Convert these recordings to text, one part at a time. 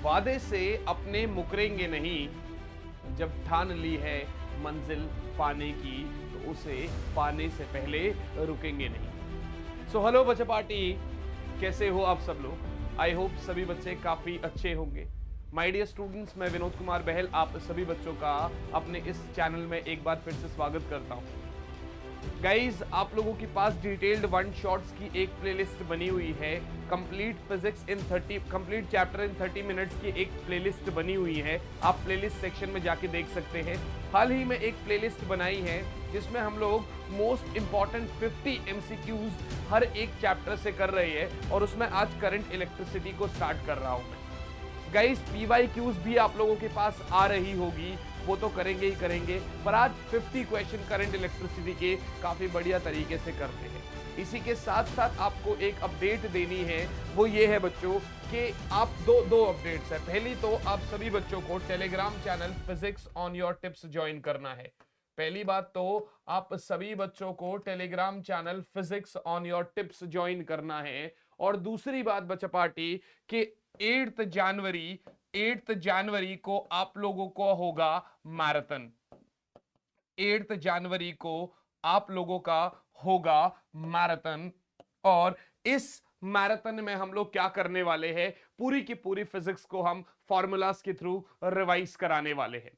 वादे से अपने मुकरेंगे नहीं, जब ठान ली है मंजिल पाने की तो उसे पाने से पहले रुकेंगे नहीं। सो हेलो बच्चा पार्टी, कैसे हो आप सब लोग? आई होप सभी बच्चे काफी अच्छे होंगे। माय डियर स्टूडेंट्स, मैं विनोद कुमार बहल आप सभी बच्चों का अपने इस चैनल में एक बार फिर से स्वागत करता हूं। गाइज, आप लोगों के पास डिटेल्ड वन शॉट्स की एक प्लेलिस्ट बनी हुई है। Complete physics in 30 complete chapter in 30 minutes की एक प्लेलिस्ट बनी हुई है। आप प्लेलिस्ट सेक्शन में जाके देख सकते हैं। हाल ही में एक प्लेलिस्ट बनाई है जिसमें हम लोग मोस्ट इंपॉर्टेंट 50 एमसीक्यूज हर एक चैप्टर से कर रहे हैं और उसमें आज करंट इलेक्ट्रिसिटी को स्टार्ट कर रहा हूं मैं। गाइस, पीवाईक्यूज भी आप लोगों के पास आ रही होगी, वो तो करेंगे ही करेंगे, पर आज 50 क्वेश्चन करंट इलेक्ट्रिसिटी के काफी बढ़िया तरीके से करते हैं। इसी के साथ साथ आपको एक अपडेट देनी है, वो ये है बच्चों कि आप दो अपडेट्स है। पहली तो आप सभी बच्चों को Telegram channel physics on your tips join करना है। पहली बात तो आप सभी बच्चों को Telegram channel physics on your tips join करना है। और दूसरी बात बच्चा पार्टी कि 8 जनवरी को आप लोगों को होगा मैराथन। 8 जनवरी को आप लोगों का होगा मैराथन और इस मैराथन में हम लोग क्या करने वाले हैं, पूरी की पूरी फिजिक्स को हम फॉर्मूलाज के थ्रू रिवाइज कराने वाले हैं।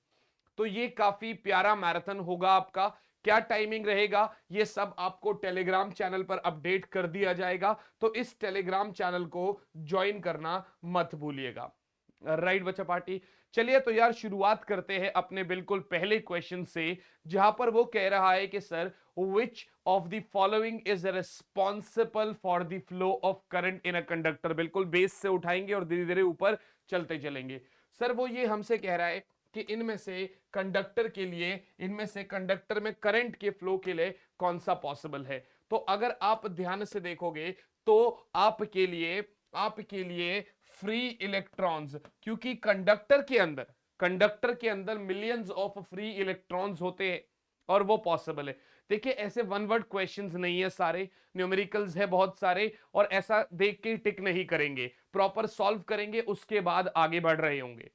तो ये काफी प्यारा मैराथन होगा आपका। क्या टाइमिंग रहेगा ये सब आपको टेलीग्राम चैनल पर अपडेट कर दिया जाएगा, तो इस टेलीग्राम चैनल को ज्वाइन करना मत भूलिएगा। राइट बच्चा पार्टी, चलिए तो यार शुरुआत करते हैं अपने बिल्कुल पहले क्वेश्चन से, जहां पर वो कह रहा है कि sir which of the following is responsible for the flow of current in a conductor. बिल्कुल बेस से उठाएंगे और धीरे धीरे ऊपर चलते चलेंगे। सर वो ये हमसे कह रहा है कि इनमें से कंडक्टर में करंट के फ्लो के लिए कौन सा पॉसिबल है। तो अगर आप ध्यान से देखोगे तो आपके लिए फ्री इलेक्ट्रॉन्स, क्योंकि कंडक्टर के अंदर मिलियंस ऑफ फ्री इलेक्ट्रॉन्स होते हैं और वो पॉसिबल है। देखिए, ऐसे वन वर्ड क्वेश्चंस नहीं है, सारे न्यूमेरिकल्स है बहुत सारे, और ऐसा देख के टिक नहीं करेंगे, प्रॉपर सॉल्व करेंगे उसके बाद आगे बढ़ रहे होंगे।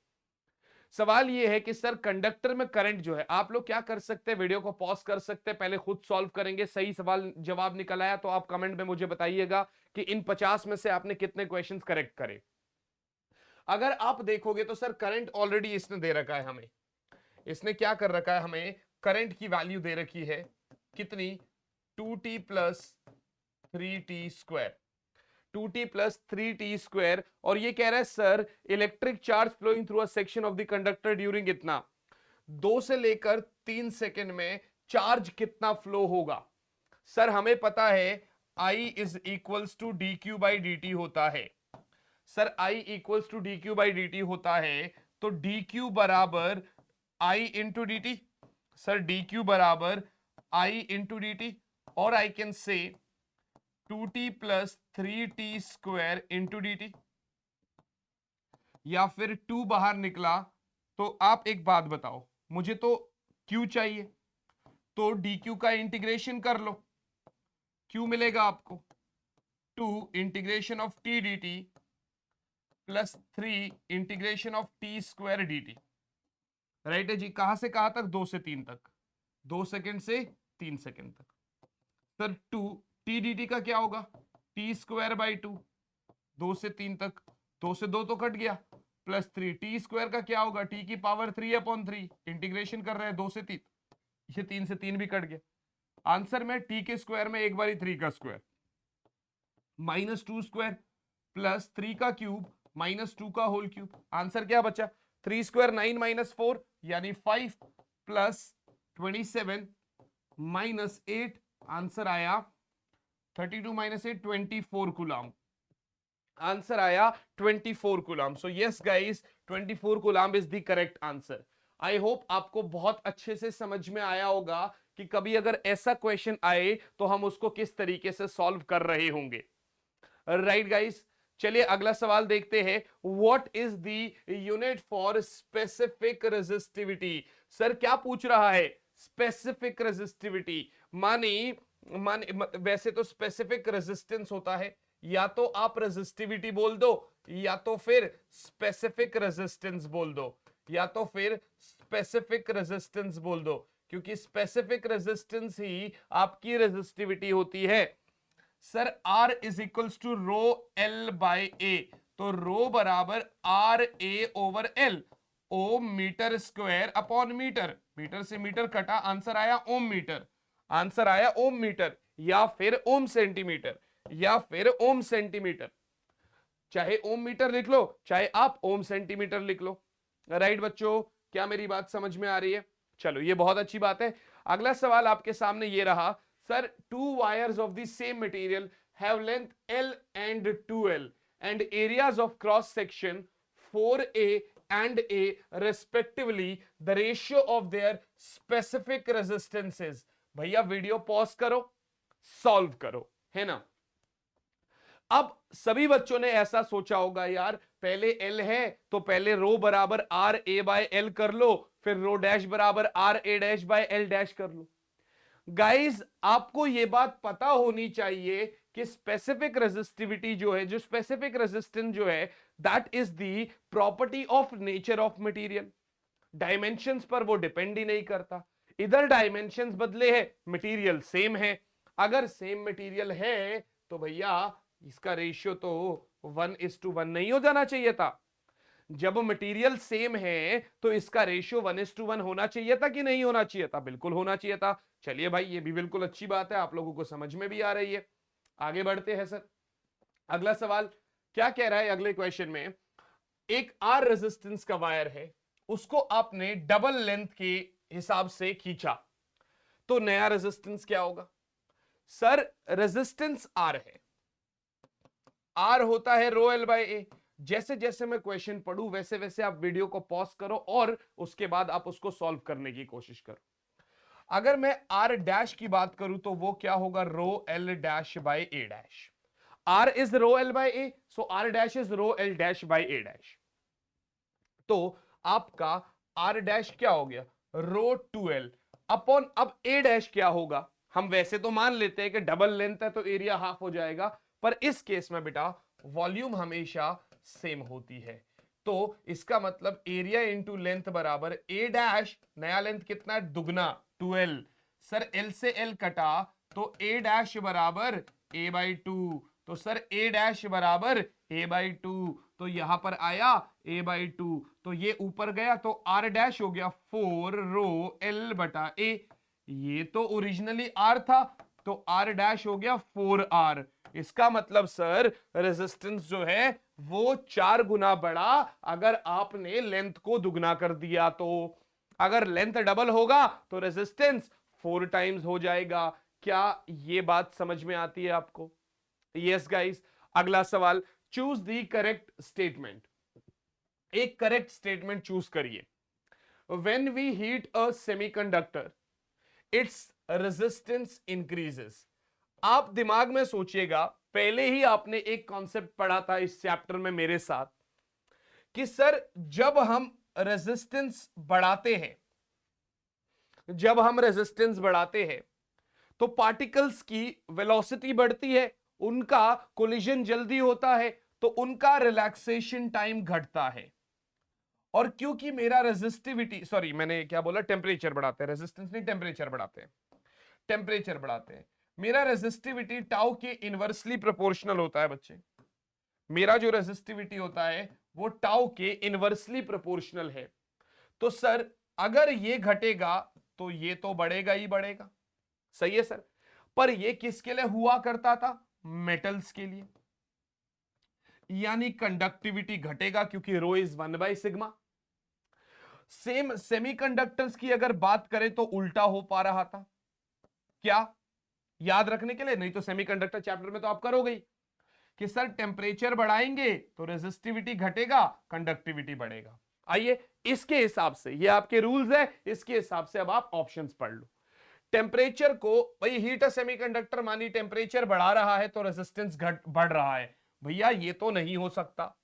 सवाल यह है कि सर कंडक्टर में करंट जो है, आप लोग क्या कर सकते हैं, वीडियो को पॉज कर सकते हैं, पहले खुद सॉल्व करेंगे। सही सवाल जवाब निकल आया तो आप कमेंट में मुझे बताइएगा कि इन 50 में से आपने कितने क्वेश्चंस करेक्ट करे। अगर आप देखोगे तो सर करंट ऑलरेडी इसने दे रखा है हमें। इसने क्या कर रखा है, हमें करंट की वैल्यू दे रखी है कितनी, 2t plus 3t square, 2t plus 3t square. और ये कह रहा है sir electric charge flowing through a section of the conductor during इतना 2 से लेकर 3 सेकेंड में चार्ज कितना फ्लो होगा। सर हमें पता है I is equals to d q by d t होता है। Sir I equals to d q by d t होता है, तो डी क्यू बराबर I into d t. Sir d q बराबर I इंटू डी टी, और I can say 2t plus 3t square into d t, या फिर 2 बाहर निकला। तो आप एक बात बताओ, मुझे तो q चाहिए, तो dq का इंटीग्रेशन कर लो। q मिलेगा आपको 2 integration of t dt plus 3 integration of t square dt। Right है जी, कहां से कहां तक, 2 से 3 तक, 2 सेकेंड से 3 सेकेंड तक। सर 2 t dt का क्या होगा, t स्क्वायर बाई 2, 2 से 3 तक, 2 से 2 तो कट गया, प्लस 3 टी स्क्वायर का क्या होगा, टी की पावर 3/3, इंटीग्रेशन कर रहे हैं 2 से 3, ये 3 से 3 भी कट गया। आंसर में टी के स्क्वायर में एक बारी 3 का स्क्वायर, माइनस 2 स्क्वायर प्लस 3 का क्यूब माइनस 2 का होल क्यूब। आंसर क्या बचा, 3 स्क्वायर 9 माइनस 4 यानी 5 प्लस 27 माइनस 8, आंसर आया 32 माइनस 8 24 कूलम। आंसर आया 24 coulomb. So yes guys, 24 coulomb is the correct answer. I hope आपको बहुत अच्छे से समझ में आया होगा कि कभी अगर ऐसा क्वेश्चन आए तो हम उसको किस तरीके से सॉल्व कर रहे होंगे। राइट गाइस, चलिए अगला सवाल देखते हैं। What is the unit for specific resistivity. Sir क्या पूछ रहा है, स्पेसिफिक रेजिस्टिविटी मानी वैसे तो स्पेसिफिक रेजिस्टेंस होता है, या तो आप रेजिस्टिविटी बोल दो, या तो फिर स्पेसिफिक रेजिस्टेंस बोल दो, या तो फिर स्पेसिफिक रेजिस्टेंस बोल दो, क्योंकि स्पेसिफिक रेजिस्टेंस ही आपकी रेजिस्टिविटी होती है। Sir R is equals to rho L by A, तो रो बराबर R A over L, ohm metre square upon metre, metre से मीटर कटा, आंसर आया ओम मीटर, आंसर आया ओम मीटर, या फिर ओम सेंटीमीटर, या फिर ओम सेंटीमीटर, चाहे ओम मीटर लिख लो चाहे आप ओम सेंटीमीटर लिख लो। राइट बच्चों, क्या मेरी बात समझ में आ रही है? चलो ये बहुत अच्छी बात है। अगला सवाल आपके सामने ये रहा, sir to wires of the same material have length L and 2L and areas of cross section 4A and A respectively, the ratio of their specific resistances। भैया वीडियो पॉज करो, सॉल्व करो, है ना। अब सभी बच्चों ने ऐसा सोचा होगा, यार पहले L है तो पहले रो बराबर आर ए बाय एल कर लो, फिर रो डैश बराबर R A dash by L dash कर लो। गाइस आपको यह बात पता होनी चाहिए कि स्पेसिफिक रेजिस्टिविटी जो है, जो स्पेसिफिक रेजिस्टेंस जो है, that is the property of nature of material. Dimensions पर वो डिपेंड ही नहीं करता। इधर डायमेंशंस बदले हैं, मटेरियल सेम है। अगर सेम मटेरियल है तो भैया इसका रेशियो तो 1:1 नहीं हो जाना चाहिए था। जब मटेरियल सेम है तो इसका रेशियो 1:1 होना चाहिए था कि नहीं होना चाहिए था? बिल्कुल होना चाहिए था। चलिए भाई ये भी बिल्कुल अच्छी बात है, आप लोगों को समझ में भी आ रही है। आगे बढ़ते हैं सर। अगला सवाल क्या कह रहा है अगले क्वेश्चन में, एक आर रेजिस्टेंस का वायर है, उसको आपने डबल लेंथ के हिसाब से खींचा, तो नया रेजिस्टेंस क्या होगा? सर रेजिस्टेंस आर है, आर होता है रो एल बाय ए। जैसे जैसे मैं क्वेश्चन पढ़ूं वैसे वैसे आप वीडियो को पॉज करो और उसके बाद आप उसको सॉल्व करने की कोशिश करो। अगर मैं आर डैश की बात करूं तो वो क्या होगा? Rho L dash by A dash. R is rho L by A, so R dash is rho L dash by A dash. तो आपका आर डैश क्या हो गया? रो 2L अपॉन, अब ए डैश क्या होगा? हम वैसे तो मान लेते हैं कि डबल लेंथ है तो एरिया हाफ हो जाएगा, पर इस केस में बेटा वॉल्यूम हमेशा सेम होती है, तो इसका मतलब एरिया इंटू लेंथ बराबर ए डैश, नया लेंथ कितना है? दुगना 2L। सर L से L कटा तो ए डैश बराबर a बाई 2, तो सर ए डैश बराबर a बाई 2, तो यहां पर आया a बाई 2, तो ये ऊपर गया तो r डैश हो गया 4 रो L बटा a। ये तो ओरिजिनली r था तो r डैश हो गया 4r। इसका मतलब सर रेजिस्टेंस जो है वो 4 गुना बढ़ा अगर आपने लेंथ को दुगना कर दिया। तो अगर लेंथ डबल होगा तो रेजिस्टेंस 4 टाइम्स हो जाएगा। क्या ये बात समझ में आती है आपको? Yes guys. अगला सवाल, चूज द करेक्ट स्टेटमेंट। एक करेक्ट स्टेटमेंट चूज करिए। When we heat a semiconductor its resistance increases. आप दिमाग में सोचिएगा, पहले ही आपने एक कॉन्सेप्ट पढ़ा था इस चैप्टर में मेरे साथ कि सर जब हम रेजिस्टेंस बढ़ाते हैं, जब हम रेजिस्टेंस बढ़ाते हैं तो पार्टिकल्स की वेलोसिटी बढ़ती है, उनका कोलिजन जल्दी होता है, तो उनका रिलैक्सेशन टाइम घटता है। और क्योंकि मेरा रेजिस्टिविटी, सॉरी मैंने क्या बोला, टेम्परेचर बढ़ाते हैं, रेजिस्टेंस नहीं टेम्परेचर बढ़ाते हैं, टेम्परेचर बढ़ाते हैं। मेरा रेजिस्टिविटी टाउ के इनवर्सली प्रोपोर्शनल होता है बच्चे। मेरा जो रेजिस्टिविटी होता है वो टाउ के इनवर्सली प्रोपोर्शनल है। तो सर अगर ये घटेगा तो ये तो बढ़ेगा ही बढ़ेगा, सही है सर। पर ये किसके लिए हुआ करता था? मेटल्स के लिए। यानी कंडक्टिविटी घटेगा क्योंकि रो इज 1/σ। सेम सेमीकंडक्टर्स की अगर बात करें तो उल्टा हो पा रहा था। क्या? याद रखने के लिए, नहीं तो सेमीकंडक्टर चैप्टर में तो आप करोगे ही कि सर टेम्परेचर बढ़ाएंगे तो रेजिस्टिविटी घटेगा, कंडक्टिविटी बढ़ेगा। आइए इसके हिसाब से, ये आपके रूल्स है, इसके हिसाब से अब आप ऑप्शंस पढ़ लो। टेम्परेचर को, भाई हीट अ सेमीकंडक्टर, मानी टेम्परेचर बढ़ा रहा है तो रेजिस्टेंस बढ़ रहा है। भैया ये तो नहीं हो सकता,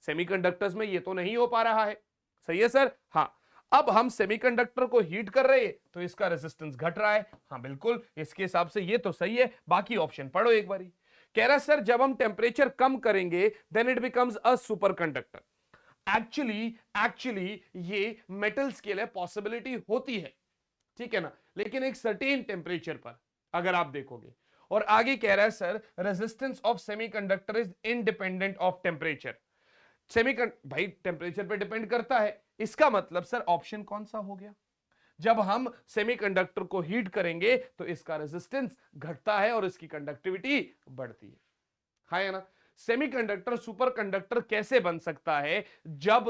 सेमीकंडक्टर्स में ये तो नहीं हो पा रहा है, सही है सर। हाँ, अब हम सेमीकंडक्टर को हीट कर रहे हैं तो इसका रेजिस्टेंस घट रहा है। हाँ बिल्कुल, इसके हिसाब से ये तो सही है। बाकी ऑप्शन पढ़ो एक बारी। कह रहा सर जब हम टेम्परेचर कम करेंगे then it becomes a superconductor. Actually ये मेटल्स के लिए पॉसिबिलिटी होती है, ठीक है ना, लेकिन एक सर्टेन टेम्परेचर पर अगर आप देखोगे। और आगे कह रहा है sir resistance of semiconductor is independent of temperature. भाई टेम्परेचर पे डिपेंड करता है, इसका मतलब सर ऑप्शन कौन सा हो गया? जब हम सेमीकंडक्टर को हीट करेंगे तो इसका रेजिस्टेंस घटता है और इसकी कंडक्टिविटी बढ़ती है। है ना? सेमीकंडक्टर सुपर कंडक्टर कैसे बन सकता है जब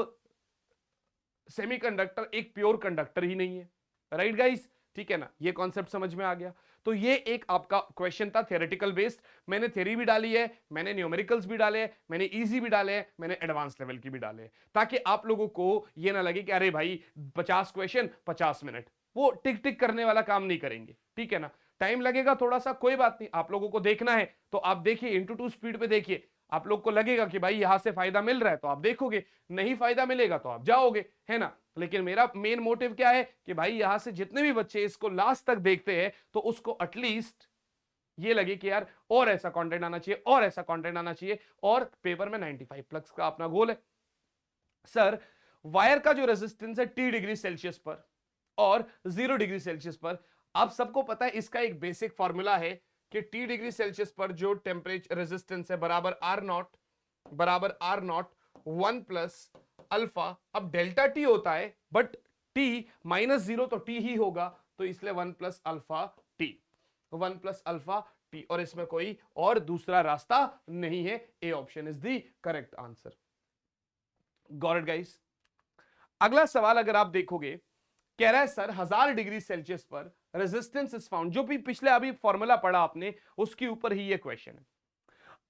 सेमीकंडक्टर एक प्योर कंडक्टर ही नहीं है? राइट गाइस, ठीक है ना, ये कॉन्सेप्ट समझ में आ गया। तो ये एक आपका क्वेश्चन था थ्योरेटिकल बेस्ड। मैंने थ्योरी भी डाली है, मैंने न्यूमेरिकल्स भी डाले हैं, मैंने इजी भी डाले हैं, मैंने एडवांस लेवल की भी डाले हैं, ताकि आप लोगों को ये ना लगे कि अरे भाई 50 क्वेश्चन 50 मिनट, वो टिक टिक करने वाला काम नहीं करेंगे, ठीक है ना। टाइम लगेगा थोड़ा सा, कोई बात नहीं, आप लोगों को देखना है तो आप देखिए इंटू 2 स्पीड पे देखिए। आप लोग को लगेगा कि भाई यहां से फायदा मिल रहा है तो आप देखोगे, नहीं फायदा मिलेगा तो आप जाओगे, है ना। लेकिन मेरा मेन मोटिव क्या है कि भाई यहां से जितने भी बच्चे इसको लास्ट तक देखते हैं तो उसको एटलीस्ट ये लगे कि यार और ऐसा कंटेंट आना चाहिए, और ऐसा कंटेंट आना चाहिए, और पेपर में 95 प्लस का अपना गोल है। सर वायर का जो रेजिस्टेंस है T डिग्री सेल्सियस पर और 0 डिग्री सेल्सियस पर, आप सबको पता है इसका एक बेसिक फॉर्मूला है कि T डिग्री सेल्सियस पर जो टेम्परेचर रेजिस्टेंस है बराबर R नॉट 1 प्लस अल्फा। अब डेल्टा T होता है बट T -0 तो T ही होगा, तो इसलिए 1 plus alpha T, 1 plus alpha T, और इसमें कोई और दूसरा रास्ता नहीं है। A option is the correct answer. Got it guys. अगला सवाल अगर आप देखोगे, कह रहा है सर 1000 डिग्री सेल्सियस पर रेजिस्टेंस इज फाउंड, जो भी पिछले अभी फॉर्मूला पढ़ा आपने उसके ऊपर ही ये क्वेश्चन है।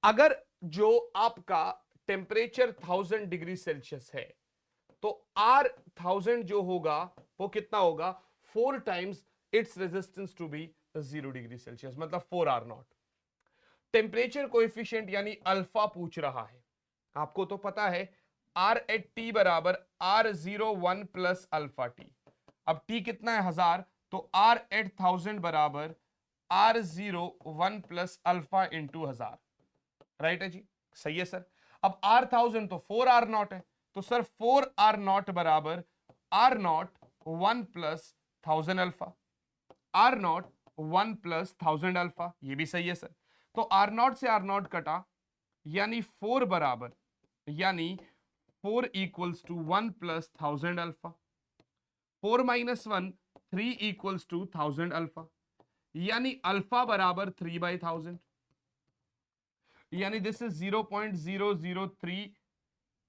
अगर जो आपका टेम्परेचर 1000 डिग्री सेल्सियस है तो R 1000 जो होगा वो कितना होगा? 4 times its resistance to be 0 degree Celsius, मतलब 4R नॉट। टेम्परेचर कोएफिशिएंट यानी अल्फा पूछ रहा है, आपको तो पता है R एट T बराबर R01 प्लस अल्फा T। अब T कितना है? 1000, तो R एट 1000 बराबर R01 plus alpha into 1000। Right है जी, सही है सर। अब R 1000 तो 4R नॉट है, तो सर 4R नॉट बराबर R not 1 plus 1000 alpha, R not 1 plus 1000 alpha, ये भी सही है सर। तो R नॉट से R नॉट कटा, यानी 4 बराबर, यानी 4 equals to 1 plus 1000 alpha, 4 minus 1 3 equals to 1000 alpha, यानी अल्फा बराबर 3/1000, यानी दिस इज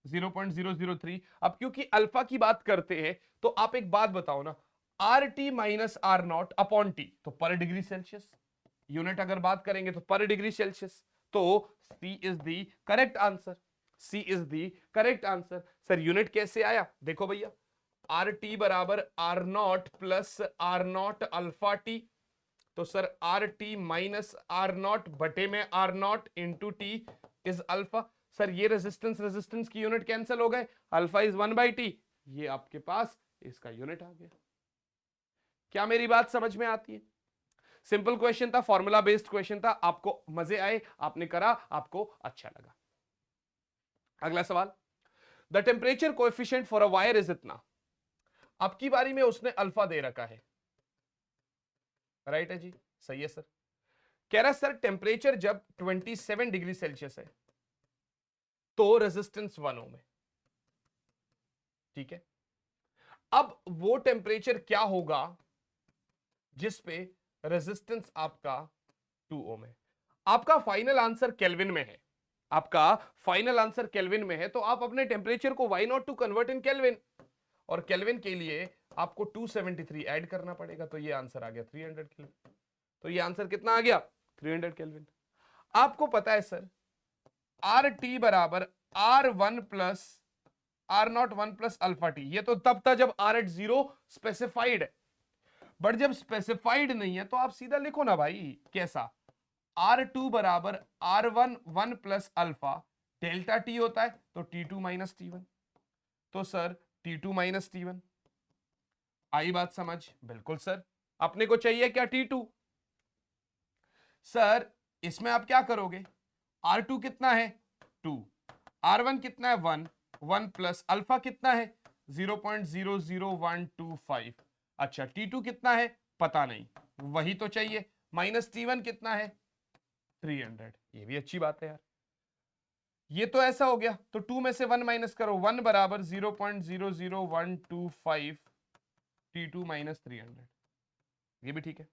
0.003। अब क्योंकि अल्फा की बात करते हैं तो आप एक बात बताओ ना, R T minus R not upon T, तो पर डिग्री सेल्सियस, यूनिट अगर बात करेंगे तो पर डिग्री सेल्सियस, तो C is the correct answer, C is the correct answer. Sir unit कैसे आया? देखो भैया, आर टी बराबर R not plus R not alpha T, तो sir R T minus R not बटे में R not into T is alpha. Sir ये resistance की यूनिट कैंसिल हो गए, अल्फा इज 1/t, ये आपके पास इसका यूनिट आ गया। क्या मेरी बात समझ में आती है? सिंपल क्वेश्चन था, फॉर्मूला बेस्ड क्वेश्चन था, आपको मजे आए, आपने करा, आपको अच्छा लगा। अगला सवाल, the temperature coefficient for a wire is इतना। अब की बारी में उसने अल्फा दे रखा है, राइट है जी, सही है सर। कह रहा सर टेम्परेचर जब 27 डिग्री सेल्सियस है तो रेजिस्टेंस 1 ओम है, ठीक है। अब वो टेम्परेचर क्या होगा जिस पे रेजिस्टेंस आपका 2 ओम है? आपका फाइनल आंसर केल्विन में है, आपका फाइनल आंसर केल्विन में है, तो आप अपने टेम्परेचर को why not to convert in Kelvin, और केल्विन के लिए आपको 273 ऐड करना पड़ेगा, तो ये आंसर आ गया 300 केल्विन। तो ये आंसर कितना आ गया? 300 केल्विन। आपको पता है सर आर टी बराबर R1 plus R not 1 plus alpha T, ये तो तब था जब R एट 0 स्पेसिफाइड है, बट जब स्पेसिफाइड नहीं है तो आप सीधा लिखो ना भाई, कैसा? R2 बराबर R1 1 plus alpha, delta T होता है तो T2 माइनस T1, तो सर T2 माइनस T1। आई बात समझ? बिल्कुल सर, अपने को चाहिए क्या? T2। सर इसमें आप क्या करोगे, R2 कितना है 2, R1 कितना है 1, 1 प्लस अल्फा कितना है 0.00125। अच्छा T2 कितना है पता नहीं, वही तो चाहिए, माइनस T1 कितना है 300। ये भी अच्छी बात है यार। ये तो ऐसा हो गया, तो 2 में से 1 माइनस करो, 1 बराबर 0.00125 T2 माइनस 300। ये भी ठीक है।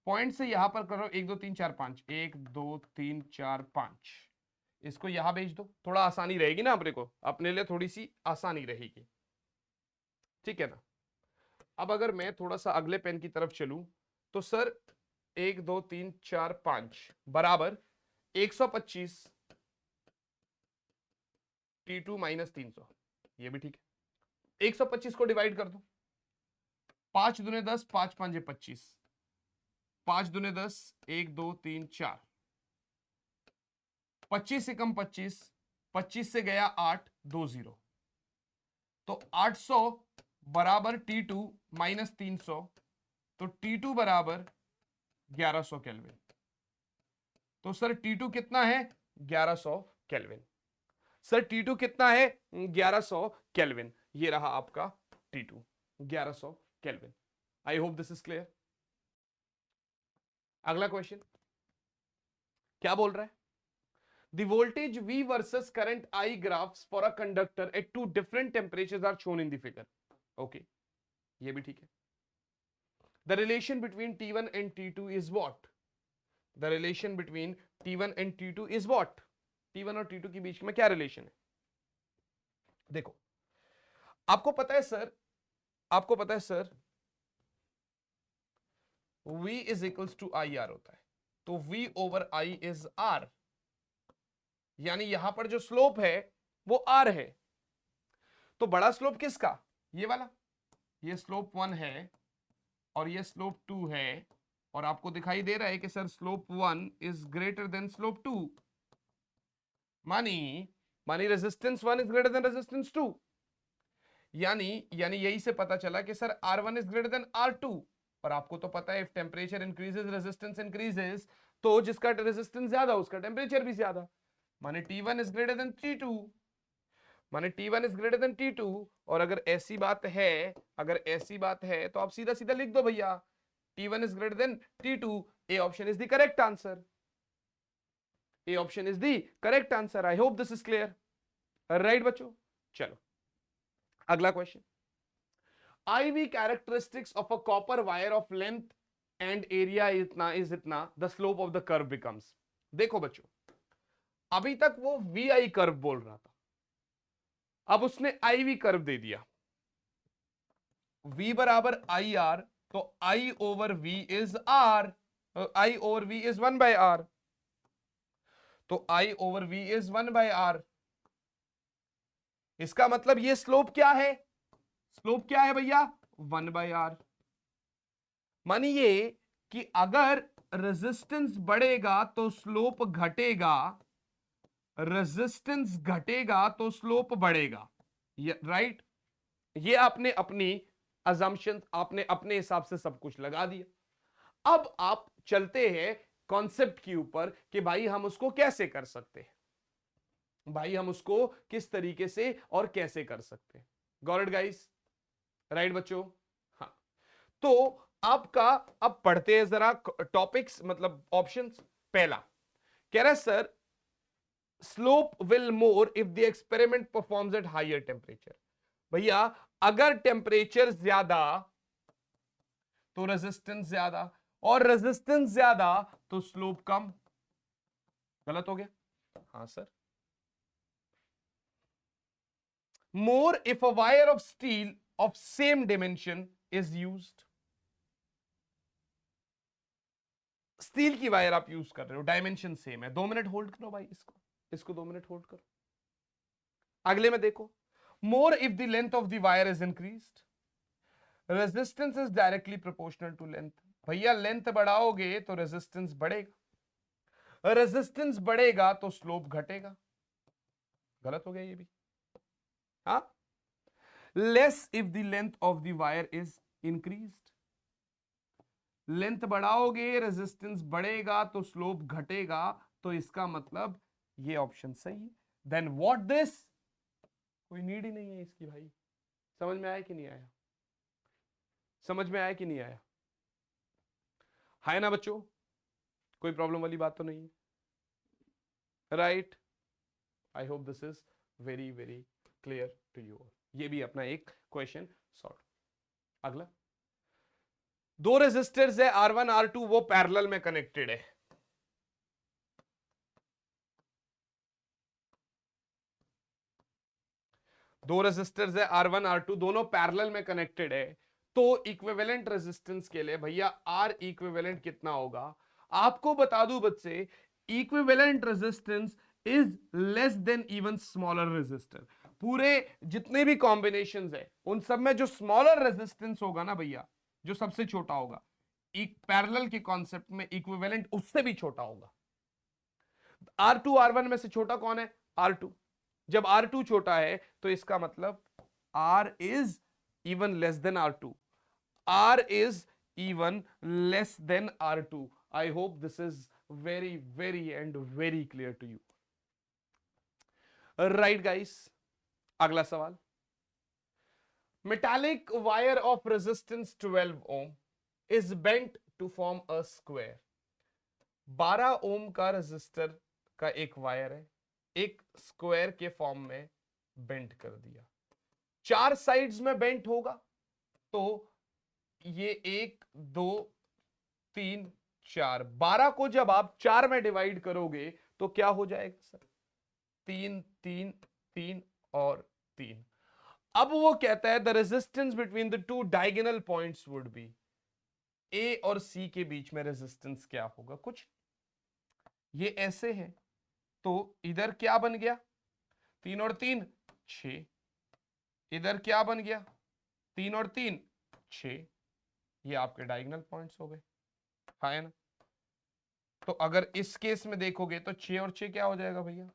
पॉइंट से यहां पर करो 1 2 3 4 5, 1 2 3 4 5, इसको यहां भेज दो, थोड़ा आसानी रहेगी ना अपने को, अपने लिए थोड़ी सी आसानी रहेगी, ठीक है ना। अब अगर मैं थोड़ा सा अगले पेन की तरफ चलूं तो सर 1 2 3 4 5 बराबर 125 T2 माइनस 300। ये भी ठीक है। 125 को डिवाइड कर दो, 5 दूने 10, 5 5 25, 5 दूने 10, 1 2 3 4, 25 से कम 25, 25 से गया 8, 2 0, तो 800 बराबर T2 माइनस 300, तो T2 बराबर 1100 केल्विन। तो सर T2 कितना है 1100 केल्विन। सर T2 कितना है 1100 केल्विन। ये रहा आपका T2 1100 kelvin. I hope this is clear. अगला क्वेश्चन क्या बोल रहा है, The voltage V versus current I graphs for a conductor at two different temperatures are shown in the figure. Okay, ये भी ठीक है। The relation between T1 and T2 is what? The relation between T1 and T2 is what? T1 और T2 के बीच में क्या relation है? देखो, आपको पता है सर, आपको पता है sir V is equals to IR होता है, तो V over I is R, यानी यहां पर जो स्लोप है वो R है। तो बड़ा स्लोप किसका, ये वाला, ये स्लोप 1 है और ये स्लोप 2 है, और आपको दिखाई दे रहा है कि sir slope 1 is greater than slope 2, मानी resistance 1 is greater than resistance 2, यानी यही से पता चला कि sir R1 is greater than R2। और आपको तो पता है if temperature increases resistance increases, तो जिसका रेजिस्टेंस ज्यादा उसका टेम्परेचर भी ज्यादा, माने T1 is greater than T2, माने T1 is greater than T2। और अगर ऐसी बात है, अगर ऐसी बात है तो आप सीधा सीधा लिख दो भैया T1 is greater than T2। A option is the correct answer, A option is the correct answer. I hope this is clear, right बच्चों। चलो अगला question, IV characteristics of a copper wire of length and area is इतना the slope of the curve becomes। देखो बच्चों, अभी तक वो VI curve बोल रहा था, अब उसने IV कर्व दे दिया, V बराबर IR, तो I over V is R, I over V is 1 by R, तो I over V is 1 by R। इसका मतलब ये स्लोप क्या है, स्लोप क्या है भैया 1 बाय R। मानिए कि अगर रेजिस्टेंस बढ़ेगा तो स्लोप घटेगा, रेजिस्टेंस घटेगा तो स्लोप बढ़ेगा, राइट। ये आपने अपनी अजम्पशन, आपने अपने हिसाब से सब कुछ लगा दिया। अब आप चलते हैं कॉन्सेप्ट के ऊपर कि भाई हम उसको कैसे कर सकते हैं, भाई हम उसको किस तरीके से और कैसे कर सकते हैं। गॉट इट गाइस, राइट बच्चों। हाँ, तो आपका अब पढ़ते हैं जरा टॉपिक्स, मतलब ऑप्शंस। पहला कह रहा है sir slope will more if the experiment performs at higher temperature. भैया अगर टेम्परेचर ज्यादा तो रेजिस्टेंस ज्यादा, और रेजिस्टेंस ज्यादा तो स्लोप कम। गलत हो गया, हाँ sir. More if a wire of steel of same dimension is used. Steel की वायर आप यूज कर रहे हो, डायमेंशन सेम है। 2 मिनट होल्ड करो भाई, इसको 2 मिनट होल्ड करो। अगले में देखो, more if the length of the wire is increased, resistance is directly proportional to length. भैया लेंथ बढ़ाओगे तो रेजिस्टेंस बढ़ेगा, रेजिस्टेंस बढ़ेगा तो स्लोप घटेगा। गलत हो गया ये भी, हाँ। Less if the length of the wire is increased, length बढ़ाओगे रेजिस्टेंस बढ़ेगा तो स्लोप घटेगा, तो इसका मतलब ये ऑप्शन सही है। देन व्हाट दिस, कोई नीड ही नहीं है इसकी भाई। समझ में आया कि नहीं आया? समझ में आया कि नहीं आया? है ना बच्चों? कोई प्रॉब्लम वाली बात तो नहीं है, right? I hope this is very very clear to you. ये भी अपना एक क्वेश्चन सॉल्व। अगला, दो रेजिस्टर्स है R1 R2, वो पैरेलल में कनेक्टेड है। दो रेजिस्टर्स है R1 R2, दोनों पैरेलल में कनेक्टेड है। तो इक्विवेलेंट रेजिस्टेंस के लिए भैया R इक्विवेलेंट कितना होगा? आपको बता दूं बच्चे, equivalent resistance is less than even smaller resistor. पूरे जितने भी कॉम्बिनेशंस है उन सब में जो स्मॉलर रेजिस्टेंस होगा ना भैया, जो सबसे छोटा होगा, एक पैरेलल के कॉन्सेप्ट में इक्विवेलेंट उससे भी छोटा होगा। R2 R1 में से छोटा कौन है? R2। जब R2 छोटा है तो इसका मतलब R is even less than R2, R is even less than R2. I hope this is very very and very clear to you. Right guys, अगला सवाल, metallic wire of resistance 12 ohm is bent to form a square. 12 ओम का resistor का एक wire है, एक square के form में bent कर दिया। चार साइड्स में बेंट होगा तो ये 1 2 3 4, 12 को जब आप 4 में डिवाइड करोगे तो क्या हो जाएगा सर? 3 3 3 और 3। अब वो कहता है the resistance between the two diagonal points would be, A और सी के बीच में रेजिस्टेंस क्या होगा? कुछ ये ऐसे है तो इधर क्या बन गया? 3 और 3 6। इधर क्या बन गया? 3 और 3 6। ये आपके डायगोनल पॉइंट्स हो गए, है ना? तो अगर इस केस में देखोगे तो 6 और 6 क्या हो जाएगा भैया?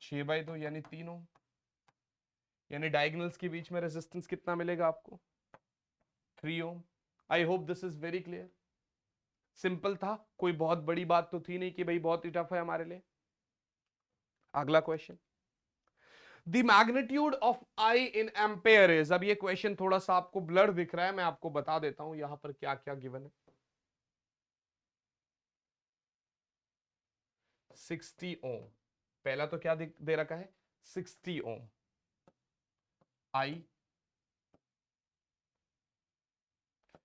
6/2 यानी 3 ओम। यानी डायगोनल्स के बीच में रेजिस्टेंस कितना मिलेगा आपको? 3 ohm. I hope this is very clear. Simple था, कोई बहुत बड़ी बात तो थी नहीं कि भाई बहुत ही टफ है हमारे लिए। अगला question, the magnitude of I in ampere is, अब ये क्वेश्चन थोड़ा सा आपको ब्लर दिख रहा है, मैं आपको बता देता हूं यहां पर क्या क्या गिवन है। 60 ओम, पहला तो क्या दे रखा है? 60 ओम। आई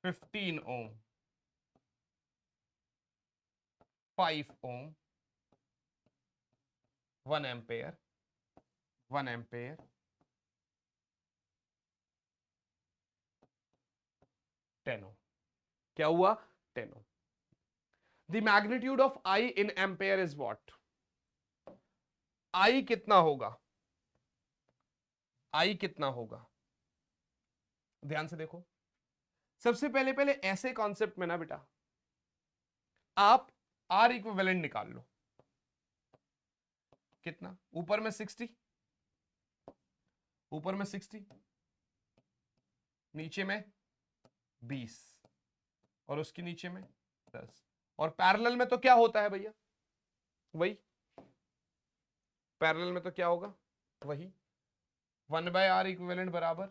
15 ओम, 5 ओम, 1 एम्पेयर, 1 एम्पेयर, 10 ओम। क्या हुआ? 10 ohm. The magnitude of I in ampere is what? I कितना होगा? आई कितना होगा? ध्यान से देखो, सबसे पहले पहले ऐसे कॉन्सेप्ट में ना बेटा आप आर इक्विवेलेंट निकाल लो। कितना? ऊपर में 60, ऊपर में 60, नीचे में 20 और उसके नीचे में 10। और पैरेलल में तो क्या होता है भैया? वही पैरेलल में तो क्या होगा? वही 1/r इक्विवेलेंट बराबर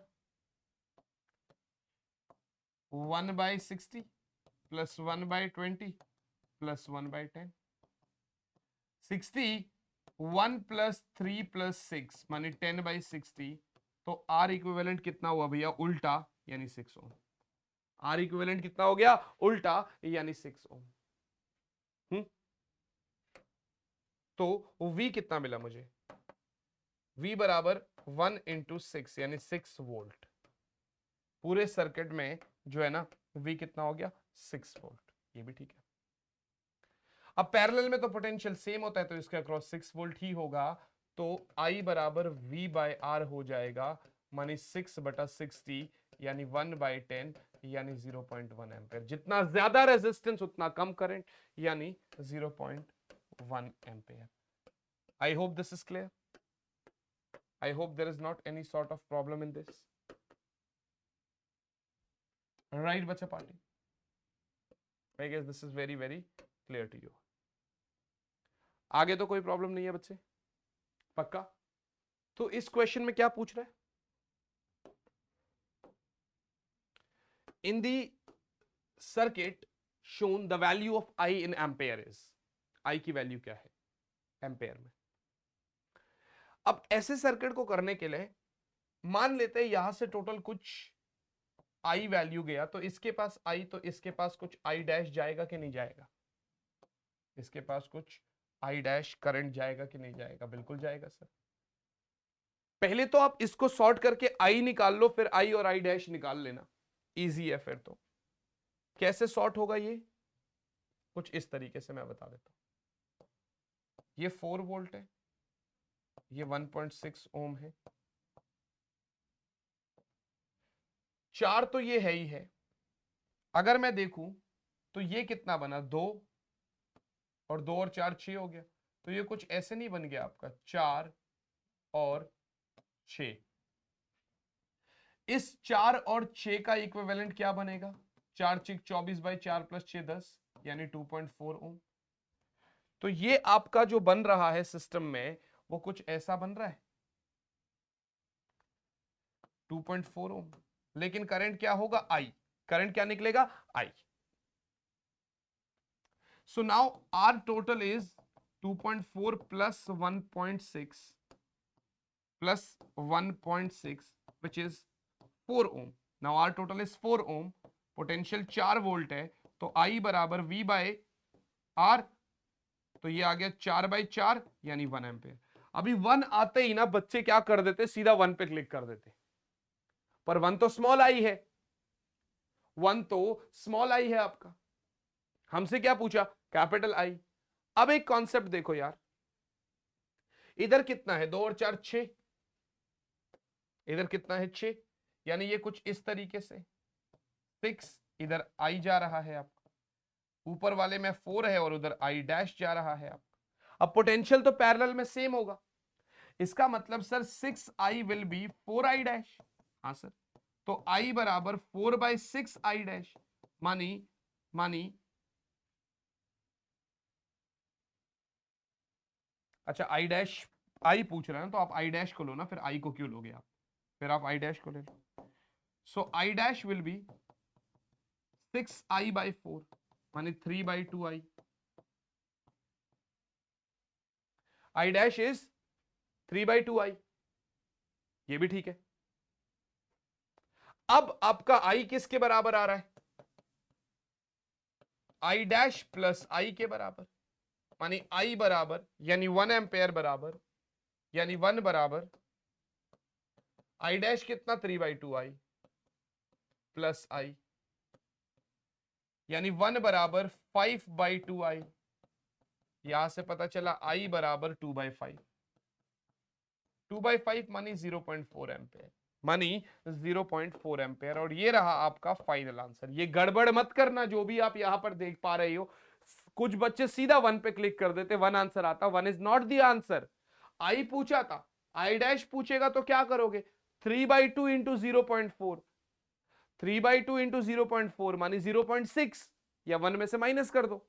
1/60 प्लस 1/20 प्लस 1/10। 60 1 प्लस 3 प्लस 6 माने 10/60। तो आर इक्विवेलेंट कितना हुआ भैया? उल्टा, यानी 6 ओम। आर इक्विवेलेंट कितना हो गया? उल्टा, यानी 6 ओम। तो V कितना मिला मुझे? V बराबर 1 इंटू 6 यानी 6 वोल्ट। पूरे सर्किट में जो है ना V कितना हो गया? 6 वोल्ट। ये भी ठीक है। अब पैरेलल में तो पोटेंशियल सेम होता है तो इसके अक्रॉस 6 वोल्ट ही होगा। तो I बराबर V/R हो जाएगा, मानी 6/60 यानी 1/10 यानी 0.1 एम्पेयर। जितना ज्यादा रेजिस्टेंस उतना कम करंट, यानी 0.1 ampere. I hope this is clear. I hope there is not any sort of problem in this. Right, bacha party? I guess this is very very clear to you. आगे तो कोई problem नहीं है बच्चे, पक्का? तो इस क्वेश्चन में क्या पूछ रहा है? In the circuit shown the value of I in ampere is, I की वैल्यू क्या है एम्पेयर में। अब ऐसे सर्किट को करने के लिए मान लेते हैं यहां से टोटल कुछ आई वैल्यू गया, तो इसके पास आई, तो इसके पास कुछ आई डैश जाएगा कि नहीं जाएगा? इसके पास कुछ आई डैश करंट जाएगा कि नहीं जाएगा? बिल्कुल जाएगा सर। पहले तो आप इसको सॉर्ट करके आई निकाल लो, फिर आई और आई डैश निकाल लेना, इजी है फिर तो। कैसे सॉर्ट होगा ये? कुछ इस तरीके से मैं बता देता हूं। ये 4 वोल्ट है, ये 1.6 ओम है, 4 तो ये है ही है। अगर मैं देखूं तो ये कितना बना, 2 और 2 और 4 6 हो गया। तो ये कुछ ऐसे नहीं बन गया आपका 4 और 6। इस 4 और 6 का इक्विवेलेंट क्या बनेगा? 4 6 24 बाई 4 प्लस 6 10, यानी 2.4 ओम। तो ये आपका जो बन रहा है सिस्टम में वो कुछ ऐसा बन रहा है 2.4 ओम। लेकिन करंट क्या होगा? आई। करंट क्या निकलेगा? आई। So now R total is 2.4 plus 1.6 plus 1.6 which is 4 ohm. Now R total is 4 ohm. Potential 4 volt है, तो I बराबर V बाय R, तो ये आ गया 4 बाई 4 यानी 1 एम्पेयर। अभी 1 आते ही ना बच्चे क्या कर देते, सीधा 1 पे क्लिक कर देते, पर 1 तो स्मॉल आई है, 1 तो स्मॉल आई है आपका। हमसे क्या पूछा? Capital I. अब एक कॉन्सेप्ट देखो यार, इधर कितना है? 2 और 4 6, इधर कितना है? 6, यानी ये कुछ इस तरीके से 6 इधर आई जा रहा है आपका, ऊपर वाले में 4 है और उधर आई डैश जा रहा है आपका। अब पोटेंशियल तो पैरेलल में सेम होगा, इसका मतलब sir 6 I will B 4 I dash. हाँ सर, तो आई बराबर 4 बाई 6 आई डैश, मानी अच्छा आई डैश, आई पूछ रहे हैं तो आप आई डैश को लो ना, फिर आई को क्यों लोगे आप? फिर आप आई डैश को ले लो। So I dash will be 6 I by 4 मानी 3 by 2 I. I dash is 3 by 2 I, ये भी ठीक है। अब आपका आई किसके बराबर आ रहा है? आई डैश प्लस आई के बराबर, मानी आई बराबर यानी 1 एम्पेयर बराबर, यानी 1 बराबर आई डैश कितना? 3 बाई 2 आई प्लस आई, यानी 1 बराबर 5 बाई 2 आई। यहां से पता चला आई बराबर 2 बाई 5, 2 बाई 5 मानी 0.4 एम्पेयर, मानी 0.4 एम्पेयर। और ये रहा आपका फाइनल आंसर। ये गड़बड़ मत करना जो भी आप यहां पर देख पा रहे हो, कुछ बच्चे सीधा 1 पे क्लिक कर देते, 1 आंसर आता। 1 इज नॉट द आंसर। आई पूछा था, आई डैश पूछेगा तो क्या करोगे? 3 बाई 2 इंटू 0.4, 3 बाई 2 इंटू 0.4 मानी 0.6, या 1 में से माइनस कर दो।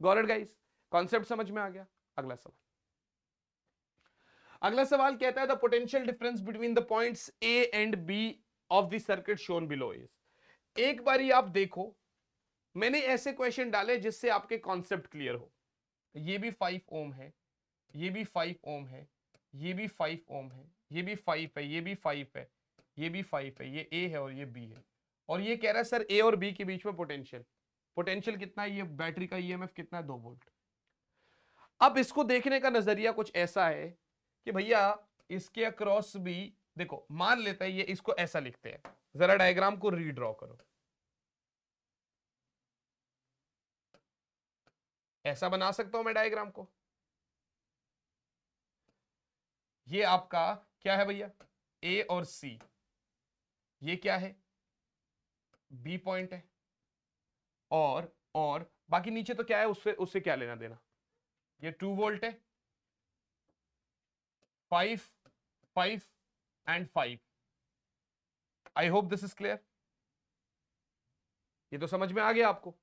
Got it guys? कॉन्सेप्ट समझ में आ गया? अगला सवाल। अगला सवाल कहता है the potential difference between the points A and B of the circuit shown below is. एक बारी आप देखो, मैंने ऐसे क्वेश्चन डाले जिससे आपके कॉन्सेप्ट क्लियर हो। ये भी 5 ओम है, ये भी 5 ओम है, ये भी 5 ओम है, ये भी 5 है, ये भी 5 है, ये भी 5 है, ये ए है और ये बी है। और ये कह रहा है सर ए और बी के बीच में पोटेंशियल, पोटेंशियल कितना है? ये बैटरी का ईएमएफ कितना है? 2 वोल्ट। अब इसको देखने का नजरिया कुछ ऐसा है कि भैया इसके अक्रॉस भी देखो, मान लेते हैं ये, इसको ऐसा लिखते हैं, जरा डायग्राम को रीड्रॉ करो। ऐसा बना सकता हूं मैं डायग्राम को। ये आपका क्या है भैया? ए और सी। ये क्या है? बी पॉइंट है। और बाकी नीचे तो क्या है? उससे उससे क्या लेना देना? ये 2 वोल्ट है, 5 5 and 5। I hope this is clear. ये तो समझ में आ गया आपको।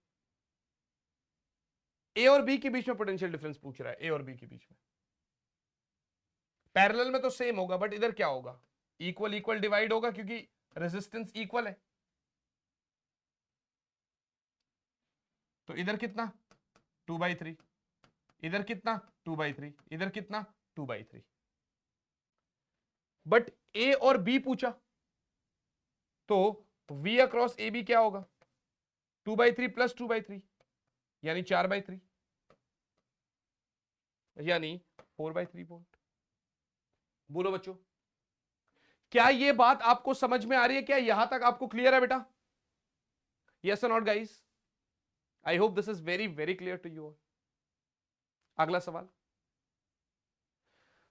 ए और बी के बीच में पोटेंशियल डिफरेंस पूछ रहा है, ए और बी के बीच में। पैरेलल में तो सेम होगा, बट इधर क्या होगा, इक्वल इक्वल डिवाइड होगा क्योंकि रेजिस्टेंस इक्वल है। तो इधर कितना 2/3, इधर कितना 2/3, इधर कितना 2/3। बट ए और बी पूछा, तो v अक्रॉस ए बी क्या होगा 2/3 प्लस 2/3 यानी 4/3 यानी 4/3 वोल्ट। बोलो बच्चों, क्या ये बात आपको समझ में आ रही है? क्या यहां तक आपको क्लियर है बेटा? यस और not guys? I hope this is very very clear to you all. अगला सवाल,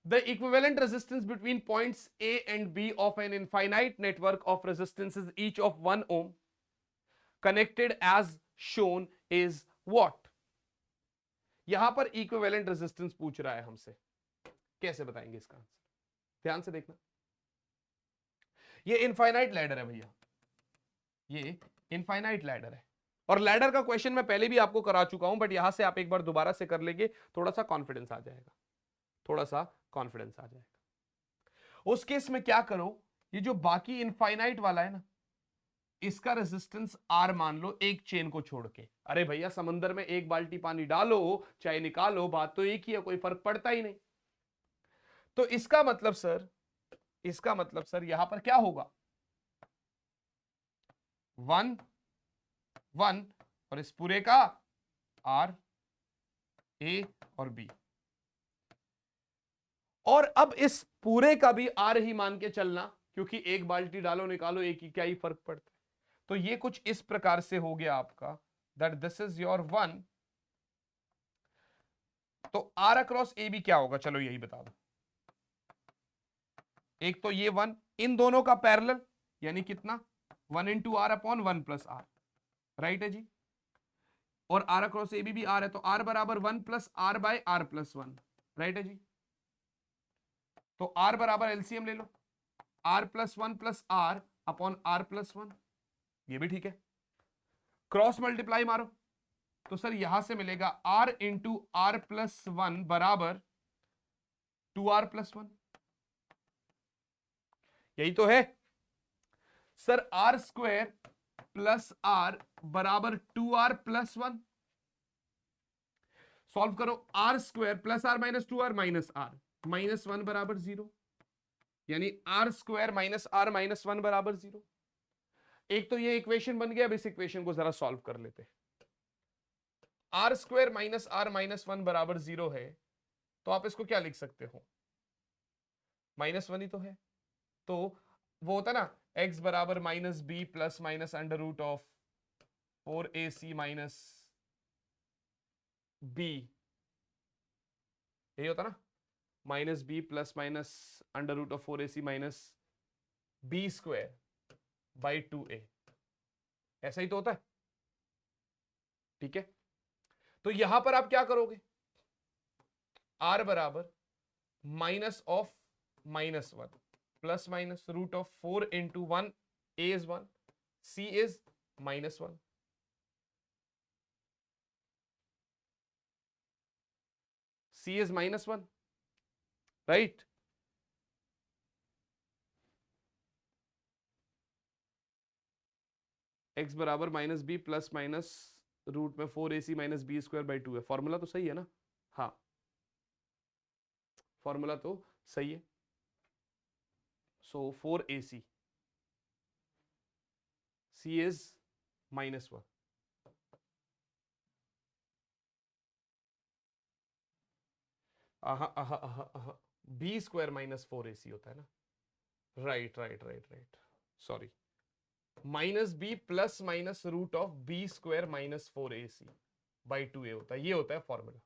the equivalent resistance between points A and B of an infinite network of resistances each of 1 ohm connected as shown is what? यहां पर equivalent resistance पूछ रहा है हमसे, कैसे बताएंगे इसका आंसर? ध्यान से देखना, ये इनफाइनाइट लैडर है भैया, ये इनफाइनाइट लैडर है। और लैडर का क्वेश्चन मैं पहले भी आपको करा चुका हूं, बट यहां से आप एक बार दोबारा से कर लेंगे, थोड़ा सा कॉन्फिडेंस आ जाएगा, थोड़ा सा कॉन्फिडेंस आ जाएगा। उस केस में क्या करो, ये जो बाकी इनफाइनाइट वाला है ना, इसका रेजिस्टेंस आर मान लो एक चेन को छोड़ के। अरे भैया समंदर में एक बाल्टी पानी डालो चाहे निकालो, बात तो एक ही है, कोई फर्क पड़ता ही नहीं। तो इसका मतलब सर यहां पर क्या होगा, 1 1 और इस पूरे का आर, ए और बी, और अब इस पूरे का भी आर ही मान के चलना, क्योंकि एक बाल्टी डालो निकालो एक ही, क्या ही फर्क पड़ता है। तो ये कुछ इस प्रकार से हो गया आपका, दैट दिस इज योर 1। तो आर अक्रॉस ए बी क्या होगा, चलो यही बता दो। एक तो ये 1, इन दोनों का पैरेलल यानी कितना 1 into R upon 1 plus R, right है जी। और आर अक्रॉस ए बी भी आर है, तो आर बराबर 1 plus R by R plus 1, right है जी। तो आर बराबर एलसीएम ले लो, R plus 1 plus R upon R plus 1, ये भी ठीक है। क्रॉस मल्टीप्लाई मारो, तो सर यहां से मिलेगा आर इंटू आर प्लस 1 बराबर 2r प्लस 1, यही तो है sir. R square plus R बराबर 2r प्लस 1। सॉल्व करो, R square plus R minus 2r minus R minus 1 बराबर 0, यानी R square minus R minus 1 बराबर 0। एक तो ये इक्वेशन बन गया, अब इस इक्वेशन को जरा सॉल्व कर लेते। R square minus R minus 1 बराबर 0 है, तो आप इसको क्या लिख सकते हो, -1 ही तो है। तो वो होता ना x बराबर minus B plus minus under root of 4ac minus B, यही होता ना, minus B plus minus under root of 4ac minus B square by 2a, ऐसा ही तो होता है, ठीक है। तो यहां पर आप क्या करोगे, r बराबर minus of -1 plus minus root of 4 into 1, a is 1, c is -1, c is -1, right. x बराबर minus B plus minus root में 4ac minus B square by 2 है। फॉर्मूला तो सही है ना, हाँ फॉर्मूला तो सही है। So 4ac, c is -1, B square minus 4ac होता है ना, right right right right, sorry, minus B plus minus root of B square minus 4ac by 2a होता है, ये होता है फॉर्मूला,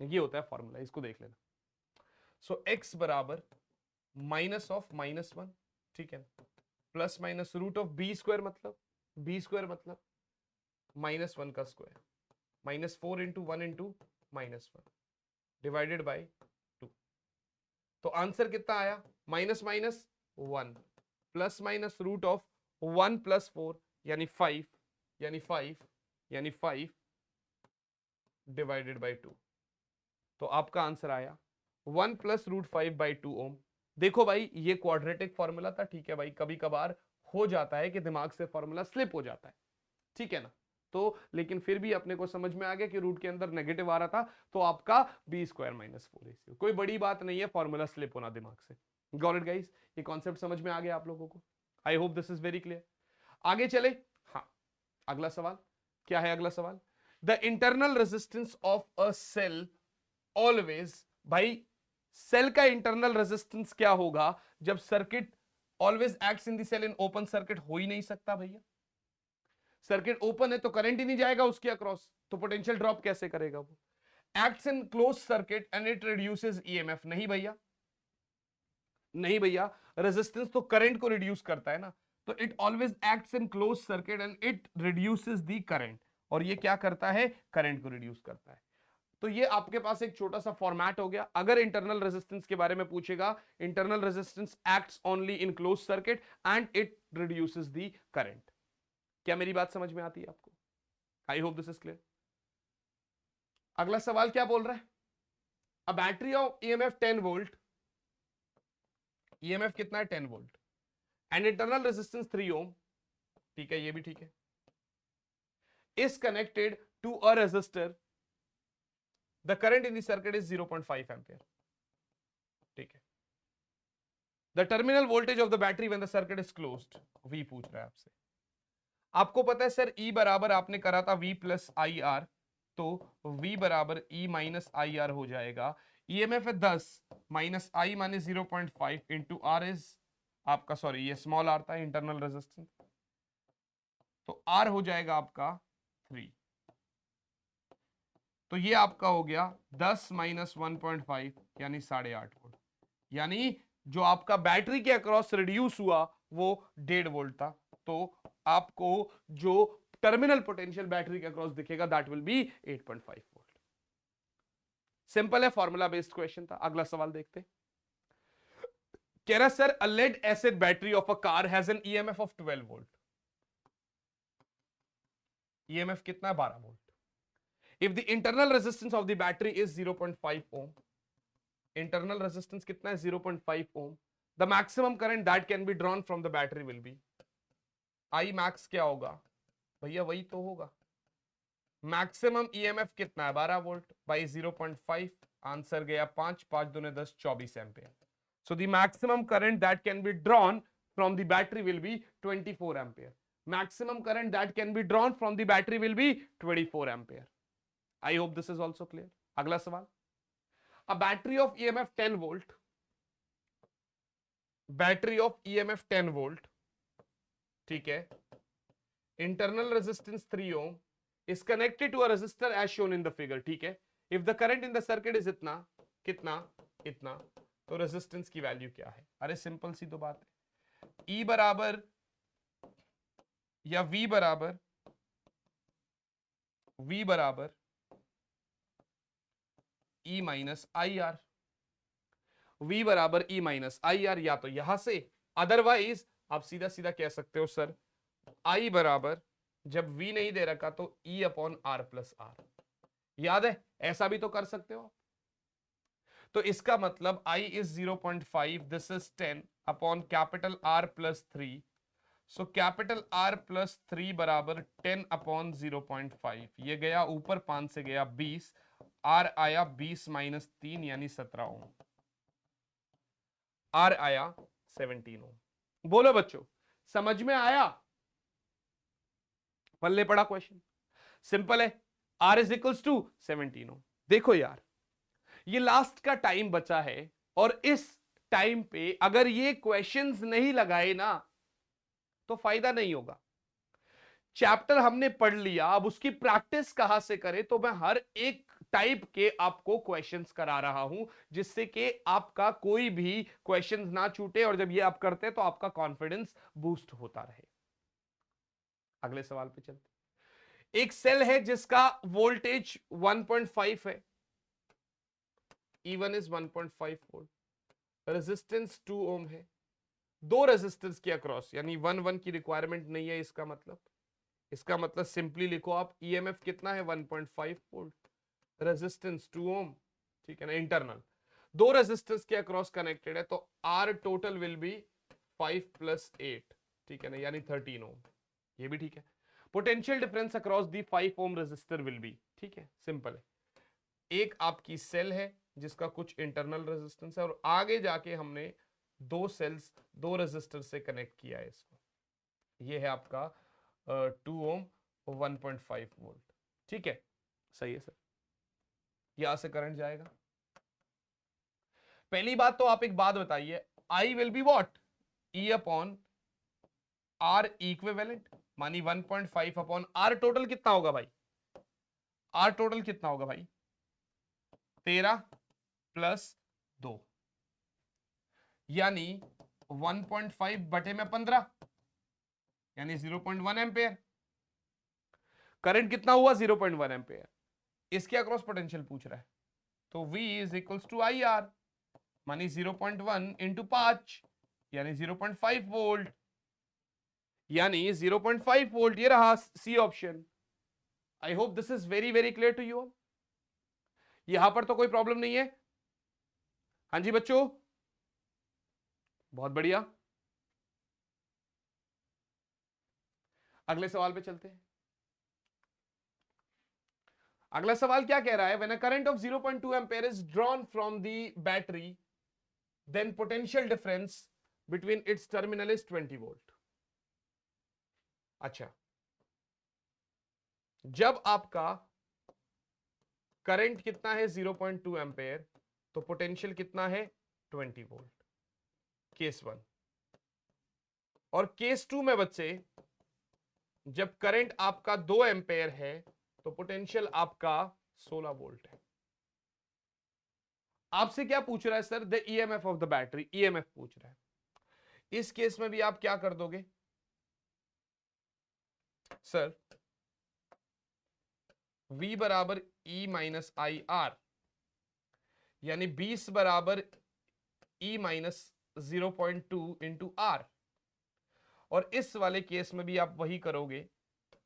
ये होता है फॉर्मूला, इसको देख लेना। सो x बराबर माइनस ऑफ -1, ठीक है, plus minus root of B square मतलब -1 का square minus 4 into 1 into -1 divided by 2। तो आंसर कितना आया, minus minus 1 plus minus root of 1 plus 4 यानी 5 यानी 5 यानी 5 डिवाइडेड बाई 2। तो आपका आंसर आया 1 प्लस रूट 5 बाई 2 ओम। देखो भाई ये क्वाड्रेटिक फॉर्मूला था, ठीक है भाई, कभी कभार हो जाता है कि दिमाग से फॉर्मूला स्लिप हो जाता है, ठीक है ना। तो लेकिन फिर भी अपने को समझ में आ गया कि रूट के अंदर नेगेटिव आ रहा था, तो आपका बी स्क्वायर माइनस 4ac, कोई बड़ी बात नहीं है फॉर्मूला स्लिप होना दिमाग से। गॉट इट गाइस, ये कॉन्सेप्ट समझ में आ गया आप लोगों को? I hope this is very clear. आगे चले। हाँ, अगला सवाल क्या है? अगला सवाल, the internal resistance of a cell always. भाई सेल का इंटरनल रेजिस्टेंस क्या होगा जब circuit always acts in the cell in open circuit? हो ही नहीं सकता भैया, सर्किट ओपन है तो करंट ही नहीं जाएगा उसके अक्रॉस, तो पोटेंशियल ड्रॉप कैसे करेगा वो? Acts in close circuit and it reduces EMF? नहीं भैया, नहीं भैया, रेजिस्टेंस तो करंट को रिड्यूस करता है ना, तो it always acts in close circuit and it reduces the current, और ये क्या करता है? करंट को रिड्यूस करता है। तो ये आपके पास एक छोटा सा फॉर्मेट हो गया। अगर इंटरनल रेजिस्टेंस के बारे में पूछेगा, internal resistance acts only in close circuit and it reduces the current. क्या मेरी बात समझ में आती है आपको? I hope this is clear. अगला सवाल क्या बोल रहा है? A battery of EMF 10 volt, EMF कितना है? 10 volt, and internal resistance 3 ohm, ठीक है, ये भी ठीक है, is connected to a resistor, the current in the circuit is 0.5 ampere, ठीक है। The terminal voltage of the battery when the circuit is closed, V पूछ रहा है आपसे। आपको पता है सर ई बराबर आपने करा था V प्लस आई आर, तो V बराबर E माइनस आई आर हो जाएगा। ईएमएफ है 10 माइनस आई माने 0.5 इंटू आर इज आपका, सॉरी ये स्मॉल आर था इंटरनल रेजिस्टेंस, तो आर हो जाएगा आपका 3। तो ये आपका हो गया 10 माइनस 1.5 यानी 8.5 वोल्ट, यानी जो आपका बैटरी के अक्रॉस रिड्यूस हुआ वो 1.5 वोल्ट था। तो आपको जो टर्मिनल पोटेंशियल बैटरी के अक्रॉस दिखेगा that will be 8.5 volt. Simple है, फॉर्मूला बेस्ड क्वेश्चन था। अगला सवाल देखते हैं। कह रहा sir a lead acid battery of a car has an EMF of 12 volt, EMF कितना है? 12 volt. If the internal resistance of the battery is 0.5 ohm, internal resistance कितना है? 0.5 ohm, the maximum current that can be drawn from the battery will B, I max क्या होगा भैया? वही तो होगा, मैक्सिमम ईएमएफ कितना है? 12 वोल्ट बाई 0.5, आंसर गया 5, 5 दूने 10, 24 ampere. So the maximum current that can be drawn from the battery will be 24 ampere, maximum current that can be drawn from the battery will be 24 ampere. I hope this is also clear. अगला सवाल, a battery of EMF 10 volt, battery of EMF 10 volt, ठीक है, internal resistance 3 ohm is connected to a resistor as shown in the figure, ठीक है। if the current in the circuit is इतना, कितना, इतना, तो रेजिस्टेंस की वैल्यू क्या है? अरे सिंपल सी तो बात है, E बराबर या V बराबर, V बराबर E minus I R, V बराबर E माइनस आई आर, या तो यहां से, अदरवाइज आप सीधा सीधा कह सकते हो सर I बराबर, जब V नहीं दे रखा तो E upon R plus R, याद है? ऐसा भी तो कर सकते हो। तो इसका मतलब I is 0.5, this is 10 upon capital R plus 3, so capital R plus 3 बराबर 10 अपॉन 0.5, ये गया ऊपर 5 से गया 20, R आया 20 माइनस 3 यानी 17 ओम, R आया 17 ओम। बोलो बच्चों, समझ में आया? पल्ले पड़ा क्वेश्चन, सिंपल है। R इज इक्वल्स टू 17 ओम। देखो यार, ये लास्ट का टाइम बचा है, और इस टाइम पे अगर ये क्वेश्चंस नहीं लगाए ना तो फायदा नहीं होगा। चैप्टर हमने पढ़ लिया, अब उसकी प्रैक्टिस कहां से करें? तो मैं हर एक टाइप के आपको क्वेश्चंस करा रहा हूं, जिससे कि आपका कोई भी क्वेश्चंस ना छूटे, और जब ये आप करते हैं तो आपका कॉन्फिडेंस बूस्ट होता रहे। अगले सवाल पे चलते। एक सेल है जिसका वोल्टेज 1.5 है, E1 इज 1.5 वोल्ट, रेजिस्टेंस 2 ओम है, दो रेजिस्टेंस के अक्रॉस, यानी 1 की रिक्वायरमेंट नहीं है। इसका मतलब सिंपली लिखो आप, ईएमएफ कितना है? 1.5 वोल्ट, रेजिस्टेंस 2 ओम, ठीक है ना, इंटरनल। दो रेजिस्टेंस के अक्रॉस कनेक्टेड है, तो आर टोटल विल बी 5 + 8, ठीक है ना, यानी 13 ओम। ये भी ठीक है। पोटेंशियल डिफरेंस अक्रॉस दी 5 ओम रेजिस्टर विल बी, ठीक है, सिंपल है। एक आपकी सेल है जिसका कुछ इंटरनल रेजिस्टेंस है, और आगे जाके हमने दो सेल्स, दो रेजिस्टर से कनेक्ट किया है इसको। ये है आपका 2 ओम 1.5 वोल्ट, ठीक है, सही है सर। यहां से करंट जाएगा। पहली बात तो आप एक बात बताइए, I will be what, E upon R equivalent, मानी 1.5 अपॉन आर टोटल कितना होगा भाई, आर टोटल कितना होगा भाई, 13 + 2, यानी 1.5 बटे में 15, यानी 0.1 एम्पेयर। करंट कितना हुआ, 0.1 एम्पेयर। इसके अक्रॉस पोटेंशियल पूछ रहा है, तो V is equals to I R, मानी 0.1 इंटू 5, यानी 0.5 वोल्ट, यानी 0.5 वोल्ट। ये रहा C option. I hope this is very very clear to you all. यहां पर तो कोई प्रॉब्लम नहीं है। हाँ जी बच्चों, बहुत बढ़िया। अगले सवाल पे चलते हैं। अगला सवाल क्या कह रहा है, when a current of 0.2 ampere is drawn from the battery, then potential difference between its terminal is 20 volt. अच्छा, जब आपका करंट कितना है 0.2 एम्पेयर, तो पोटेंशियल कितना है 20 वोल्ट, केस 1। और केस 2 में बच्चे, जब करंट आपका 2 एम्पेयर है, तो पोटेंशियल आपका 16 वोल्ट है। आपसे क्या पूछ रहा है sir, the EMF of the battery, EMF पूछ रहा है। इस केस में भी आप क्या कर दोगे सर, V बराबर E माइनस आई आर, यानी 20 बराबर E माइनस 0.2 इंटू आर। और इस वाले केस में भी आप वही करोगे,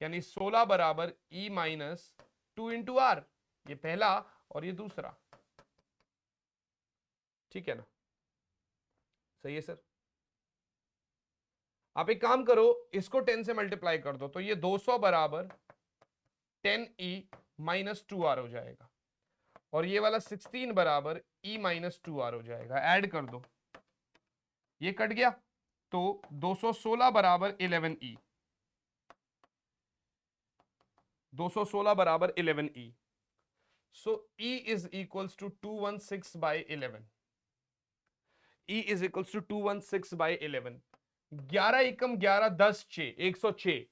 यानी 16 बराबर E माइनस 2 इंटू आर, ये पहला और ये दूसरा, ठीक है ना, सही है सर। आप एक काम करो, इसको 10 से मल्टीप्लाई कर दो, तो ये 200 बराबर 10E माइनस 2R हो जाएगा, और ये वाला 16 बराबर E माइनस 2R हो जाएगा। ऐड कर दो, ये कट गया, तो 216 बराबर 11E, 216 बराबर 11E। So E is equals to 216 by 11, E is equals to 216 by 11। 11 एकम 11, 10 6, 106।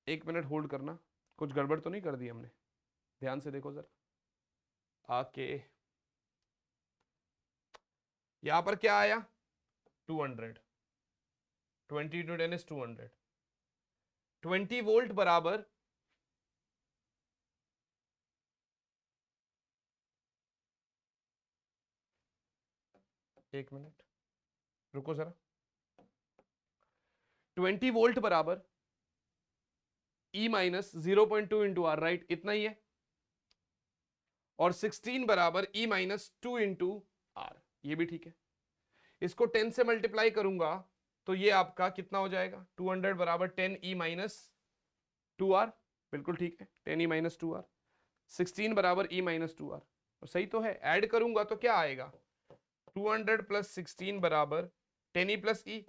एक मिनट होल्ड करना, कुछ गड़बड़ तो नहीं कर दी हमने, ध्यान से देखो जरा आके। यहां पर क्या आया, 200, 20 टू 10 इज 200। 20 वोल्ट बराबर, एक मिनट रुको जरा, 20 वोल्ट बराबर E minus 0.2 into R, right, इतना ही है। और 16 बराबर E माइनस 2 इंटू आर, ये भी ठीक है। इसको 10 से मल्टीप्लाई करूंगा, तो ये आपका कितना हो जाएगा, 200 बराबर 10E माइनस 2R, बिल्कुल ठीक है, 10E माइनस 2R। 16 बराबर E माइनस 2R, सही तो है। ऐड करूंगा तो क्या आएगा, 200 प्लस 16 बराबर 10E plus E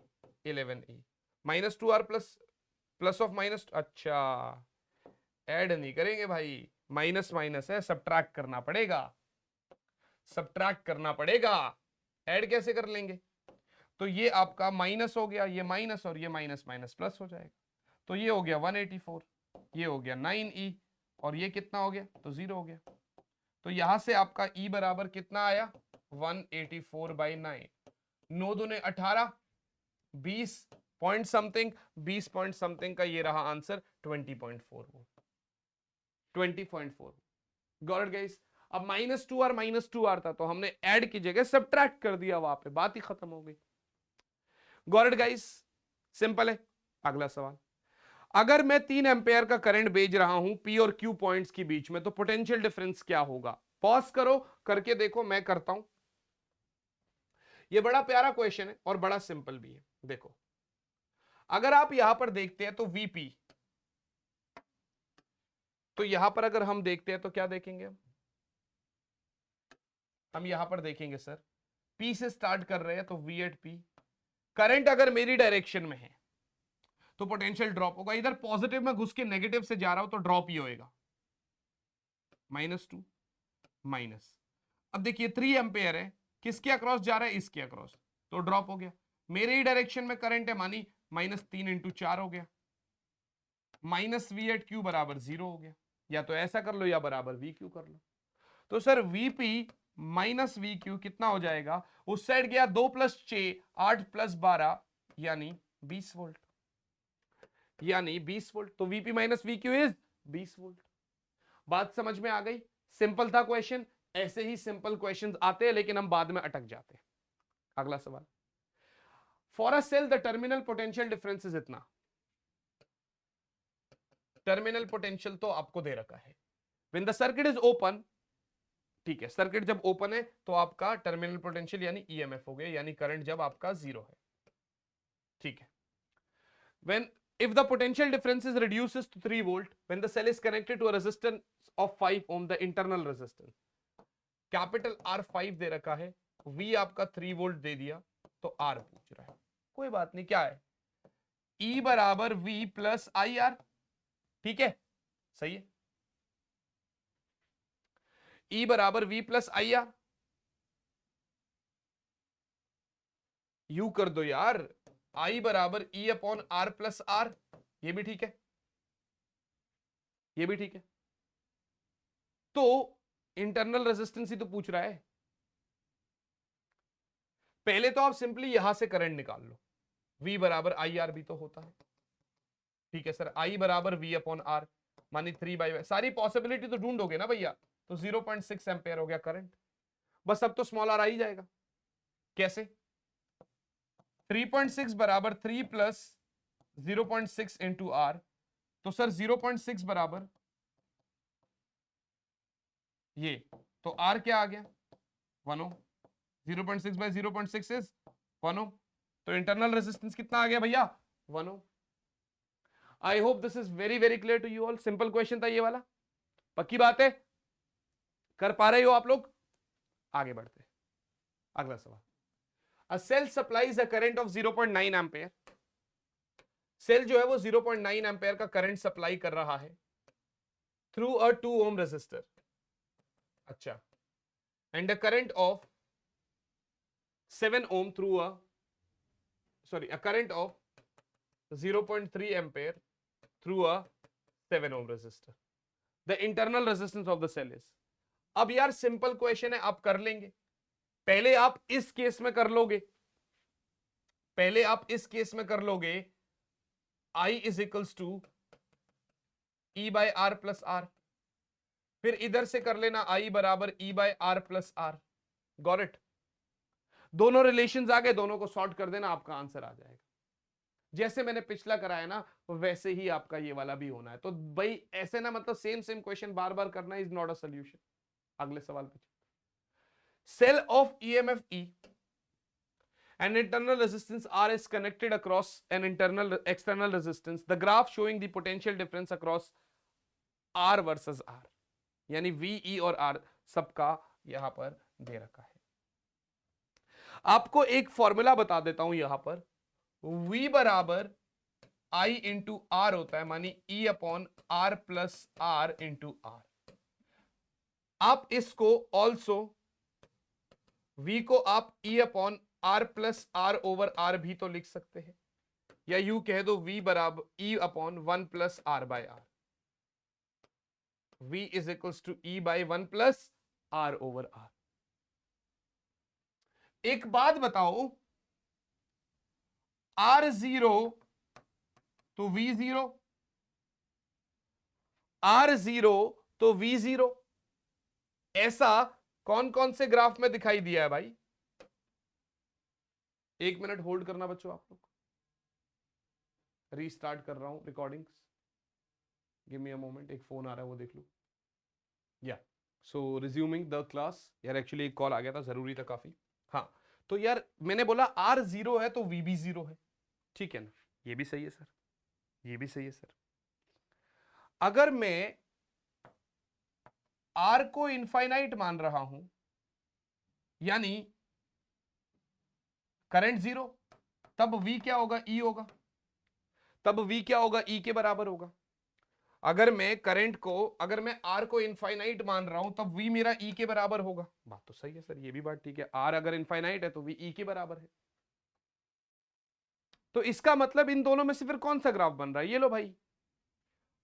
11E minus 2R plus plus of minus, अच्छा ऐड नहीं करेंगे भाई, माइनस माइनस है, सब्ट्रैक्ट करना पड़ेगा, सब्ट्रैक्ट करना पड़ेगा। ऐड कैसे कर लेंगे, तो ये आपका माइनस हो गया, ये माइनस, और ये माइनस माइनस प्लस हो जाएगा, तो ये हो गया 184, ये हो गया 9E, और ये कितना हो गया, तो 0 हो गया। तो यहां से आपका E बराबर कितना आया, 184 by 9, 9 दूने 18, 20 point something, 20 point something का ये रहा आंसर, 20.4 वो 20.4। Got it guys. अब -2R था, तो हमने ऐड की जगह सब्ट्रैक्ट कर दिया, वहां पे बात ही खत्म हो गई। Got it guys? सिंपल है। अगला सवाल, अगर मैं 3 एम्पेयर का करंट भेज रहा हूं पी और क्यू पॉइंट्स के बीच में, तो पोटेंशियल डिफरेंस क्या होगा? पॉज करो, करके देखो, मैं करता हूं। ये बड़ा प्यारा क्वेश्चन है और बड़ा सिंपल भी है। देखो, अगर आप यहां पर देखते हैं तो वीपी, तो यहां पर अगर हम देखते हैं तो क्या देखेंगे? हम यहां पर देखेंगे सर, पी से स्टार्ट कर रहे हैं तो वी एट पी। करंट अगर मेरी डायरेक्शन में है तो पोटेंशियल ड्रॉप होगा। इधर पॉजिटिव में घुस के नेगेटिव से जा रहा हूं तो ड्रॉप ही होएगा, -2 माइनस। अब देखिए 3 एम्पेयर है, किसके अक्रॉस जा रहा है? इसके अक्रॉस, तो ड्रॉप हो गया। मेरे ही डायरेक्शन में करंट है, मानी -3 × 4 हो गया, -वी एट क्यू बराबर 0 हो गया। या तो ऐसा कर लो या बराबर वी क्यू कर लो। तो sir VP minus we Q कितना हो जाएगा? उस साइड गया 2 + 6 8 + 12 यानी 20 वोल्ट, यानी 20 वोल्ट। तो VP minus we Q is 20 volt. बात समझ में आ गई? सिंपल था क्वेश्चन। ऐसे ही सिंपल क्वेश्चंस आते हैं लेकिन हम बाद में अटक जाते हैं। अगला सवाल, for a cell the terminal potential difference is इतना। टर्मिनल पोटेंशियल तो आपको दे रखा है when the circuit is open. ठीक है, सर्किट जब ओपन है तो आपका टर्मिनल पोटेंशियल यानी ईएमएफ हो गया, यानी करंट जब आपका 0 है। ठीक है, when if the potential difference is reduces to 3 volt when the cell is connected to a resistance of 5 ohm, the internal resistance capital R5 दे रखा है, V आपका 3 वोल्ट दे दिया, तो R पूछ रहा है। कोई बात नहीं, क्या है? E बराबर V प्लस IR। ठीक है, सही है। E बराबर V प्लस IR। यू कर दो यार, I बराबर E upon R plus R। ये भी ठीक है, ये भी ठीक है। तो इंटरनल रेजिस्टेंस ही तो पूछ रहा है। पहले तो आप सिंपली यहां से करंट निकाल लो, V बराबर IR भी तो होता है। ठीक है सर, I बराबर V अपॉन R, मानी 3/, सारी पॉसिबिलिटी तो ढूंढोगे ना भैया। तो 0.6 एम्पेयर हो गया करंट। बस अब तो स्मॉल आर आ ही जाएगा। कैसे? 3.6 बराबर 3 प्लस 0.6 इंटू आर। तो सर 0.6 बराबर ये, तो आर क्या आ गया? 1 ओम। 0.6 बाय 0.6 इज 1 ओम। तो इंटरनल रेजिस्टेंस कितना आ गया भैया? 1 ohm. I hope this is very very clear to you all. Simple question था ये वाला। पक्की बात है, कर पा रहे हो आप लोग? आगे बढ़ते, अगला सवाल। A cell supplies a current of 0.9 ampere. Cell जो है वो 0.9 एम्पेयर का करंट सप्लाई कर रहा है थ्रू अ 2 ओम रेजिस्टर। अच्छा, and the current of 7 ohm through a current of 0.3 ampere through a 7 ohm resistor. The internal resistance of the cell is। अब यार सिंपल क्वेश्चन है, आप कर लेंगे। पहले आप इस केस में कर लोगे, पहले आप इस केस में कर लोगे, I is equals to E by R plus R. फिर इधर से कर लेना I बराबर E by R plus R. Got it? दोनों रिलेशंस आ गए, दोनों को सॉर्ट कर देना, आपका आंसर आ जाएगा। जैसे मैंने पिछला कराया ना, वैसे ही आपका ये वाला भी होना है। तो भाई ऐसे ना, मतलब सेम सेम क्वेश्चन बार बार करना इज नॉट अ सोल्यूशन। अगले सवाल पे, cell of EMF E and internal resistance R is connected across an internal external resistance. The graph showing the potential difference across R versus R, यानी V, E और R सबका यहां पर दे रखा है। आपको एक फॉर्मूला बता देता हूं यहां पर, V बराबर I इंटू आर होता है, मानी E upon R plus R into R. आप इसको ऑल्सो V को आप E upon R plus R over R भी तो लिख सकते हैं, या यू कह दो V बराबर E upon 1 plus R by R. V is equals to E by 1 plus R over R. एक बात बताओ, R0 तो V0, R0 तो V0, ऐसा कौन कौन से ग्राफ में दिखाई दिया है भाई? 1 मिनट होल्ड करना बच्चों आप लोग, रीस्टार्ट कर रहा हूं recordings, give me a moment, एक फोन आ रहा है वो देख लूं। या सो रिज्यूमिंग द क्लास, यार एक्चुअली एक कॉल आ गया था, जरूरी था काफी। हाँ तो यार मैंने बोला R 0 है तो V भी 0 है, ठीक है ना, ये भी सही है सर, ये भी सही है सर। अगर मैं R को इनफाइनाइट मान रहा हूं, यानी करंट 0, तब V क्या होगा, E होगा, तब V क्या होगा, E के बराबर होगा। अगर मैं करंट को, अगर मैं R को इनफाइनाइट मान रहा हूं तब V मेरा E के बराबर होगा। बात तो सही है सर, ये भी बात ठीक है, R अगर इनफाइनाइट है तो V E के बराबर है। तो इसका मतलब इन दोनों में से फिर कौन सा ग्राफ बन रहा है, ये लो भाई,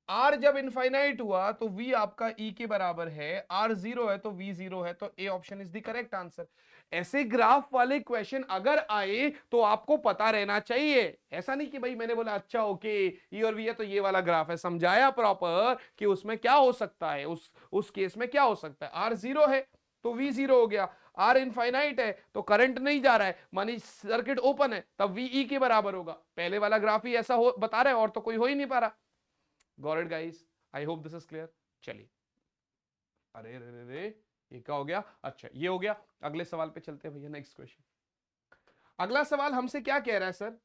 R जब इनफाइनाइट हुआ तो V आपका E के बराबर है, R 0 है तो V 0 है, तो A option is the correct answer. ऐसे ग्राफ वाले क्वेश्चन अगर आए तो आपको पता रहना चाहिए, ऐसा नहीं कि भाई मैंने बोला अच्छा ओके E और V है तो ये वाला ग्राफ है, समझाया प्रॉपर कि उसमें क्या हो सकता है, उस केस में क्या हो सकता है। R 0 है तो V 0 हो गया, R इनफाइनाइट है तो करंट नहीं जा रहा है, मानी सर्किट ओपन है, तब V E के बराबर होगा। पहले वाला ग्राफ ही ऐसा हो बता रहा है, और तो कोई हो ही नहीं पा रहा। Got it guys, I hope this is clear. चलिए, अरे रे रे रे, ये क्या हो गया, अच्छा ये हो गया। अगले सवाल पे चलते हैं भैया, नेक्स्ट क्वेश्चन। अगला सवाल हमसे क्या कह रहा है sir,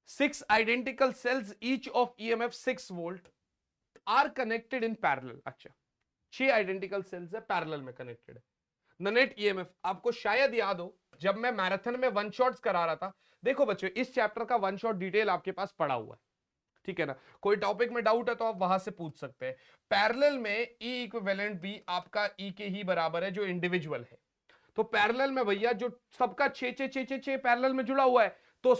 6 identical sales each of EMF 6 volt are connected in parallel. अच्छा, 6 आइडेंटिकल सेल्स है, पैरेलल में कनेक्टेड है। द नेट EMF, आपको शायद याद हो जब मैं मैराथन में वन शॉट्स करा रहा था, देखो बच्चों इस चैप्टर का वन शॉट डिटेल आपके पास पड़ा हुआ है, ठीक है ना, कोई टॉपिक में डाउट है तो आप वहां से पूछ सकते हैं। पैरेलल में E इक्विवेलेंट भी आपका E के ही बराबर है जो इंडिविजुअल है। तो पैरेलल में भैया जो सबका 6 पैरेलल में जुड़ा हुआ है, तो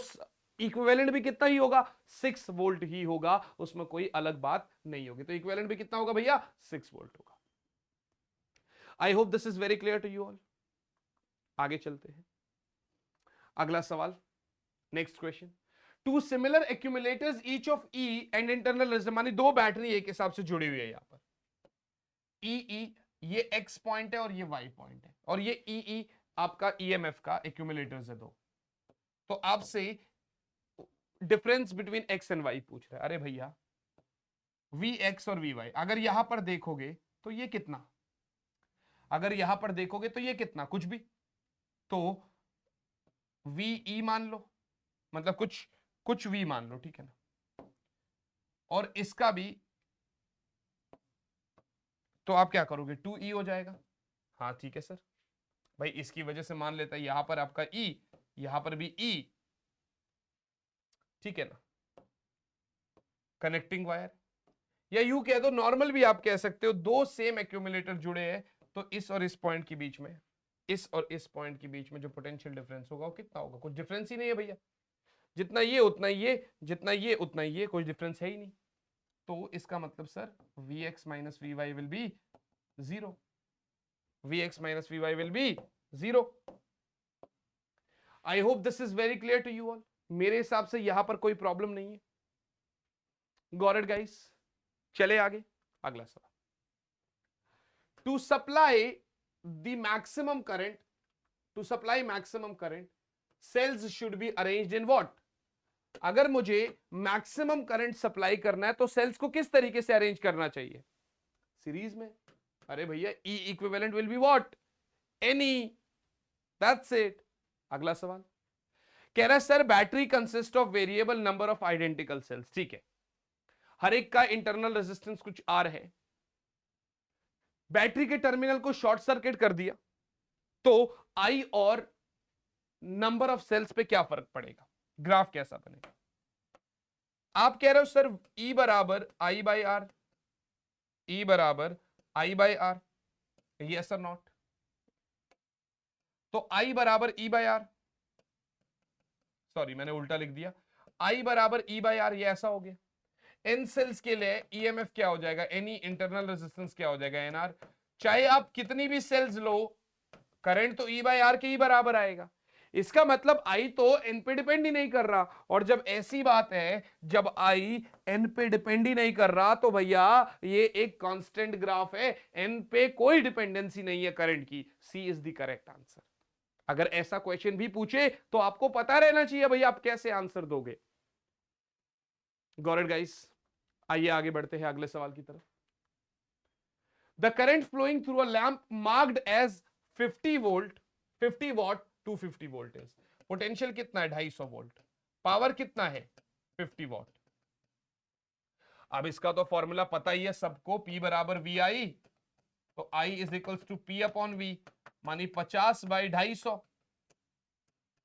इक्विवेलेंट भी कितना ही होगा, 6 वोल्ट ही होगा, उसमें कोई अलग बात नहीं होगी। तो इक्विवेलेंट भी कितना होगा भैया, 6 वोल्ट होगा। I hope this is very clear to you all. आगे चलते हैं, अगला सवाल, next question. Two similar accumulators each of E and internal resistance, मानी दो बैटरी एक हिसाब से जुड़ी हुई है यहां पर, E ये X पॉइंट है और ये Y पॉइंट है, और ये E आपका EMF का एक्यूमुलेटर्स है दो। तो आपसे difference between X and Y पूछ रहा है। अरे भैया VX और VY अगर यहां पर देखोगे तो ये कितना, अगर यहां पर देखोगे तो ये कितना, कुछ भी, तो VE मान लो, मतलब कुछ V मान लो, ठीक है ना, और इसका भी, तो आप क्या करोगे, 2E हो जाएगा। हाँ ठीक है सर, भाई इसकी वजह से मान लेता है यहां पर आपका E, यहां पर भी E, ठीक है ना, कनेक्टिंग वायर, या यू कह दो नॉर्मल भी आप कह सकते हो, दो सेम एक्यूमुलेटर जुड़े हैं, तो इस और इस पॉइंट के बीच में, इस और इस पॉइंट के बीच में जो पोटेंशियल डिफरेंस होगा वो कितना होगा, कुछ डिफरेंस ही नहीं है भैया, जितना ये उतना ये, जितना ये उतना ये, कोई डिफरेंस है ही नहीं। तो इसका मतलब sir Vx minus Vy will be 0, Vx minus Vy will be 0। I hope this is very clear to you all. मेरे हिसाब से यहां पर कोई प्रॉब्लम नहीं है। गॉट इट गाइस, चले आगे, अगला सवाल। To supply the maximum current, to supply maximum current cells should be arranged in what. अगर मुझे मैक्सिमम करंट सप्लाई करना है तो सेल्स को किस तरीके से अरेंज करना चाहिए, सीरीज में। अरे भैया E equivalent will be what, any, that's it. अगला सवाल कह रहा है sir battery consist of variable number of identical sales, ठीक है, हर एक का इंटरनल रेजिस्टेंस कुछ R है, बैटरी के टर्मिनल को शॉर्ट सर्किट कर दिया तो I और नंबर ऑफ सेल्स पे क्या फर्क पड़ेगा, ग्राफ कैसा बनेगा। आप कह रहे हो सर E बराबर I बाई आर, E बराबर I बाई आर, यस और नॉट। तो I बराबर E बाई आर, सॉरी मैंने उल्टा लिख दिया, I बराबर E बाई आर, ये ऐसा हो गया। N सेल्स के लिए EMF क्या हो जाएगा, एनी इंटरनल रेजिस्टेंस क्या हो जाएगा, NR। चाहे आप कितनी भी सेल्स लो, करंट तो E बाई आर के ही बराबर आएगा। इसका मतलब I तो N पे डिपेंड ही नहीं कर रहा, और जब ऐसी बात है, जब I N पे डिपेंड ही नहीं कर रहा, तो भैया ये एक कांस्टेंट ग्राफ है, N पे कोई डिपेंडेंसी नहीं है करंट की। C is the correct answer. अगर ऐसा क्वेश्चन भी पूछे तो आपको पता रहना चाहिए भाई आप कैसे आंसर दोगे। Got it guys? आइए आगे बढ़ते हैं अगले सवाल की तरफ। The current flowing through a lamp marked as 50 volt 50 watt 250 voltage. Potential कितना है? 250 वोल्ट। पावर कितना है? 50 वॉट। अब इसका तो फॉर्मूला पता ही है सबको, P बराबर वी आई, तो I is equals to P upon V, मानी 50 बाई 250,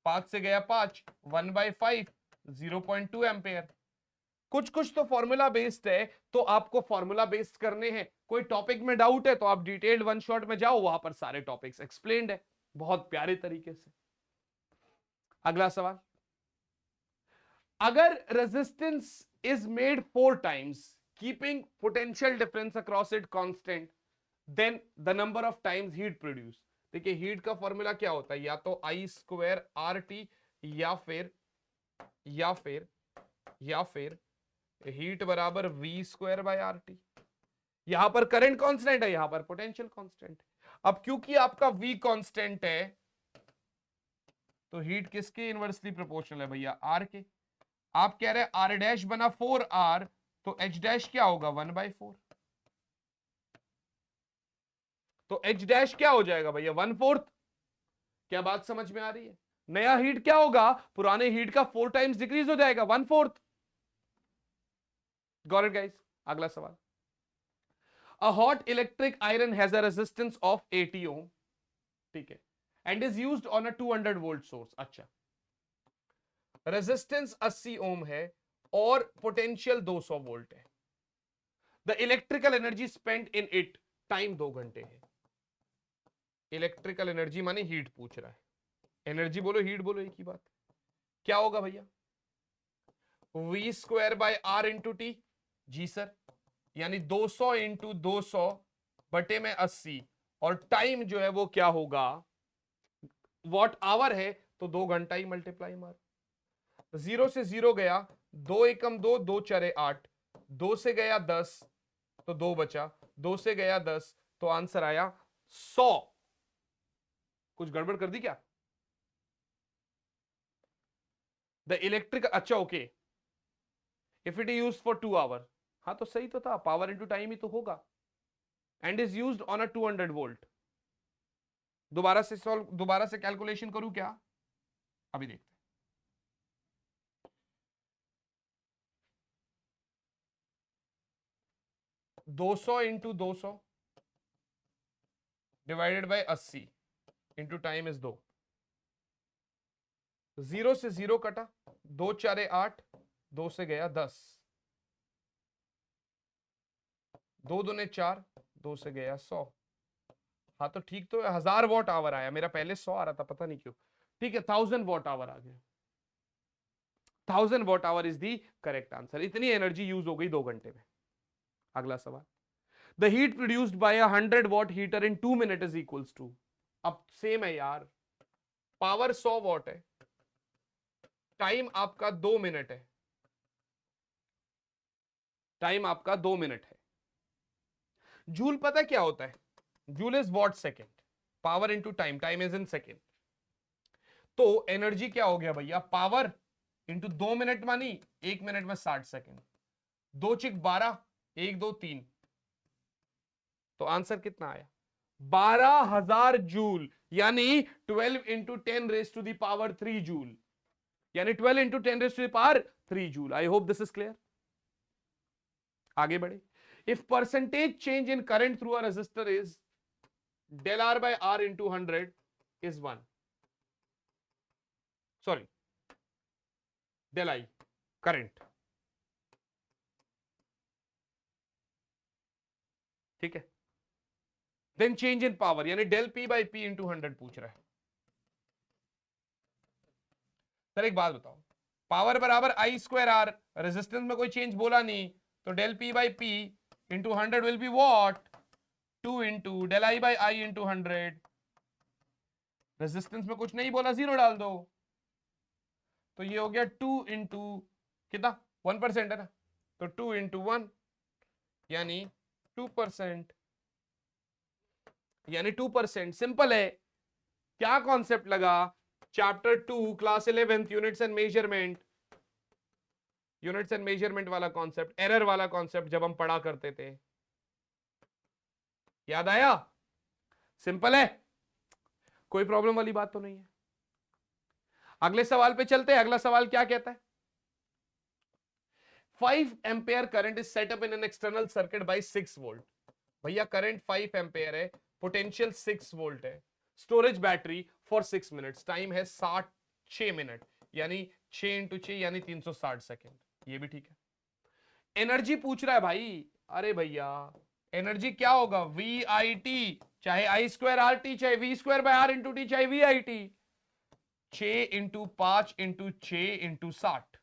5 से गया 5, 1/5, 0.2 एम्पेयर। कुछ कुछ तो फॉर्मूला बेस्ड है, तो आपको फॉर्मूला बेस्ड करने हैं। कोई टॉपिक में डाउट है तो आप डिटेल्ड वन शॉट में जाओ, वहां पर सारे टॉपिक्स एक्सप्लेन्ड है बहुत प्यारे तरीके से। अगला सवाल, अगर resistance is made 4 times keeping potential difference across it constant, then the number of times heat produce. देखिए हीट का फॉर्मूला क्या होता है, या तो आई स्क्वायर आर टी या फिर हीट बराबर V square by R T. यहां पर करंट कांस्टेंट है, यहां पर पोटेंशियल कांस्टेंट। अब क्योंकि आपका वी कांस्टेंट है तो हीट किसके इनवर्सली प्रोपोर्शनल है भैया? आर के। आप कह रहे हैं आर डैश बना 4R, तो एच डैश क्या होगा? 1/4। तो एच डैश क्या हो जाएगा भैया? 1/4। क्या बात समझ में आ रही है? नया हीट क्या होगा? पुराने हीट का 4 टाइम्स डिक्रीज हो जाएगा, 1/4। Got it guys? अगला सवाल, a hot electric iron has a resistance of 80 ओम, ठीक है, and is used on a 200 volt source. अच्छा, रेजिस्टेंस 80 ओम है और पोटेंशियल 200 वोल्ट है। The electrical energy spent in it, time 2 घंटे है। इलेक्ट्रिकल एनर्जी माने हीट पूछ रहा है, एनर्जी बोलो हीट बोलो एक ही बात। क्या होगा भैया? V square by R into T. जी सर, यानी 200 इंटू 200 बटे में 80, और टाइम जो है वो क्या होगा? वॉट आवर है, तो 2 घंटा ही मल्टीप्लाई मार। 0 से 0 गया, 2 एकम 2, 2 चरे 8, 2 से गया 10 तो 2 बचा, 2 से गया 10 तो आंसर आया 100। कुछ गड़बड़ कर दी क्या? द इलेक्ट्रिक, अच्छा okay, if it is used for 2 hour, हाँ तो सही तो था, पावर इंटू टाइम ही तो होगा, and is used on a 200 volt. दोबारा से कैलकुलेशन करूं क्या? अभी देखते हैं। 200 into 200 divided by 80 into time is 2। 0 से 0 कटा, 2 चारे 8, 2 से गया 10, 2 दूने 4, 2 से गया 100। हाँ तो ठीक तो है, 1000 वॉट आवर आया, मेरा पहले 100 आ रहा था पता नहीं क्यों। ठीक है, 1000 वॉट आवर आ गया। 1000 watt hour is the correct answer. इतनी एनर्जी यूज हो गई 2 घंटे में। अगला सवाल, the heat produced by 100 watt heater in 2 minute is equals to. अब सेम है यार, पावर 100 वॉट है, टाइम आपका 2 मिनट है, टाइम आपका 2 मिनट है। जूल पता क्या होता है? Joule is watt second, power into time, time is in second. तो एनर्जी क्या हो गया भैया? पावर इंटू 2 मिनट मानी 1 मिनट में 60 सेकेंड, 2 चिक 12, 1 2 3, तो आंसर कितना आया? 12,000 जूल, यानी 12 into 10 raise to the power 3 joule, यानी 12 into 10 raise to the power 3 joule. I hope this is clear. आगे बढ़े, if percentage change in current through a resistor is del R by R into 100 is 1, sorry, del I current, ठीक है, then change in power यानी del P by P into 100 पूछ रहा है। Sir एक बात बताओ, पावर बराबर I स्क्वायर R, रेजिस्टेंस में कोई चेंज बोला नहीं, तो del P by P into 100 will be what? 2 into del I by I into 100, resistance में कुछ नहीं बोला, 0 डाल दो, तो ये हो गया 2 इंटू कितना? 1% है ना, तो 2 इंटू 1 यानी 2%, यानी 2%। सिंपल है, क्या कॉन्सेप्ट लगा? Chapter 2 class 11th units and measurement वाला कॉन्सेप्ट, एरर वाला कॉन्सेप्ट जब हम पढ़ा करते थे, याद आया? सिंपल है, कोई प्रॉब्लम वाली बात तो नहीं है। अगले सवाल पे चलते हैं। अगला सवाल क्या कहता है? 5 ampere current is set up in an external circuit by 6 volt. भैया करंट 5 एम्पेयर है, पोटेंशियल 6 वोल्ट है, storage battery for 6 minutes, time है 6 मिनट, यानी 6 इंटू 6 यानी 360 सेकेंड। ये भी ठीक है। एनर्जी पूछ रहा है भाई। अरे भैया एनर्जी क्या होगा? वी आई टी, चाहे आई स्क्वायर आर टी, चाहे V square by R into T, चाहे V I T. 6 into 5 into 6 into 60,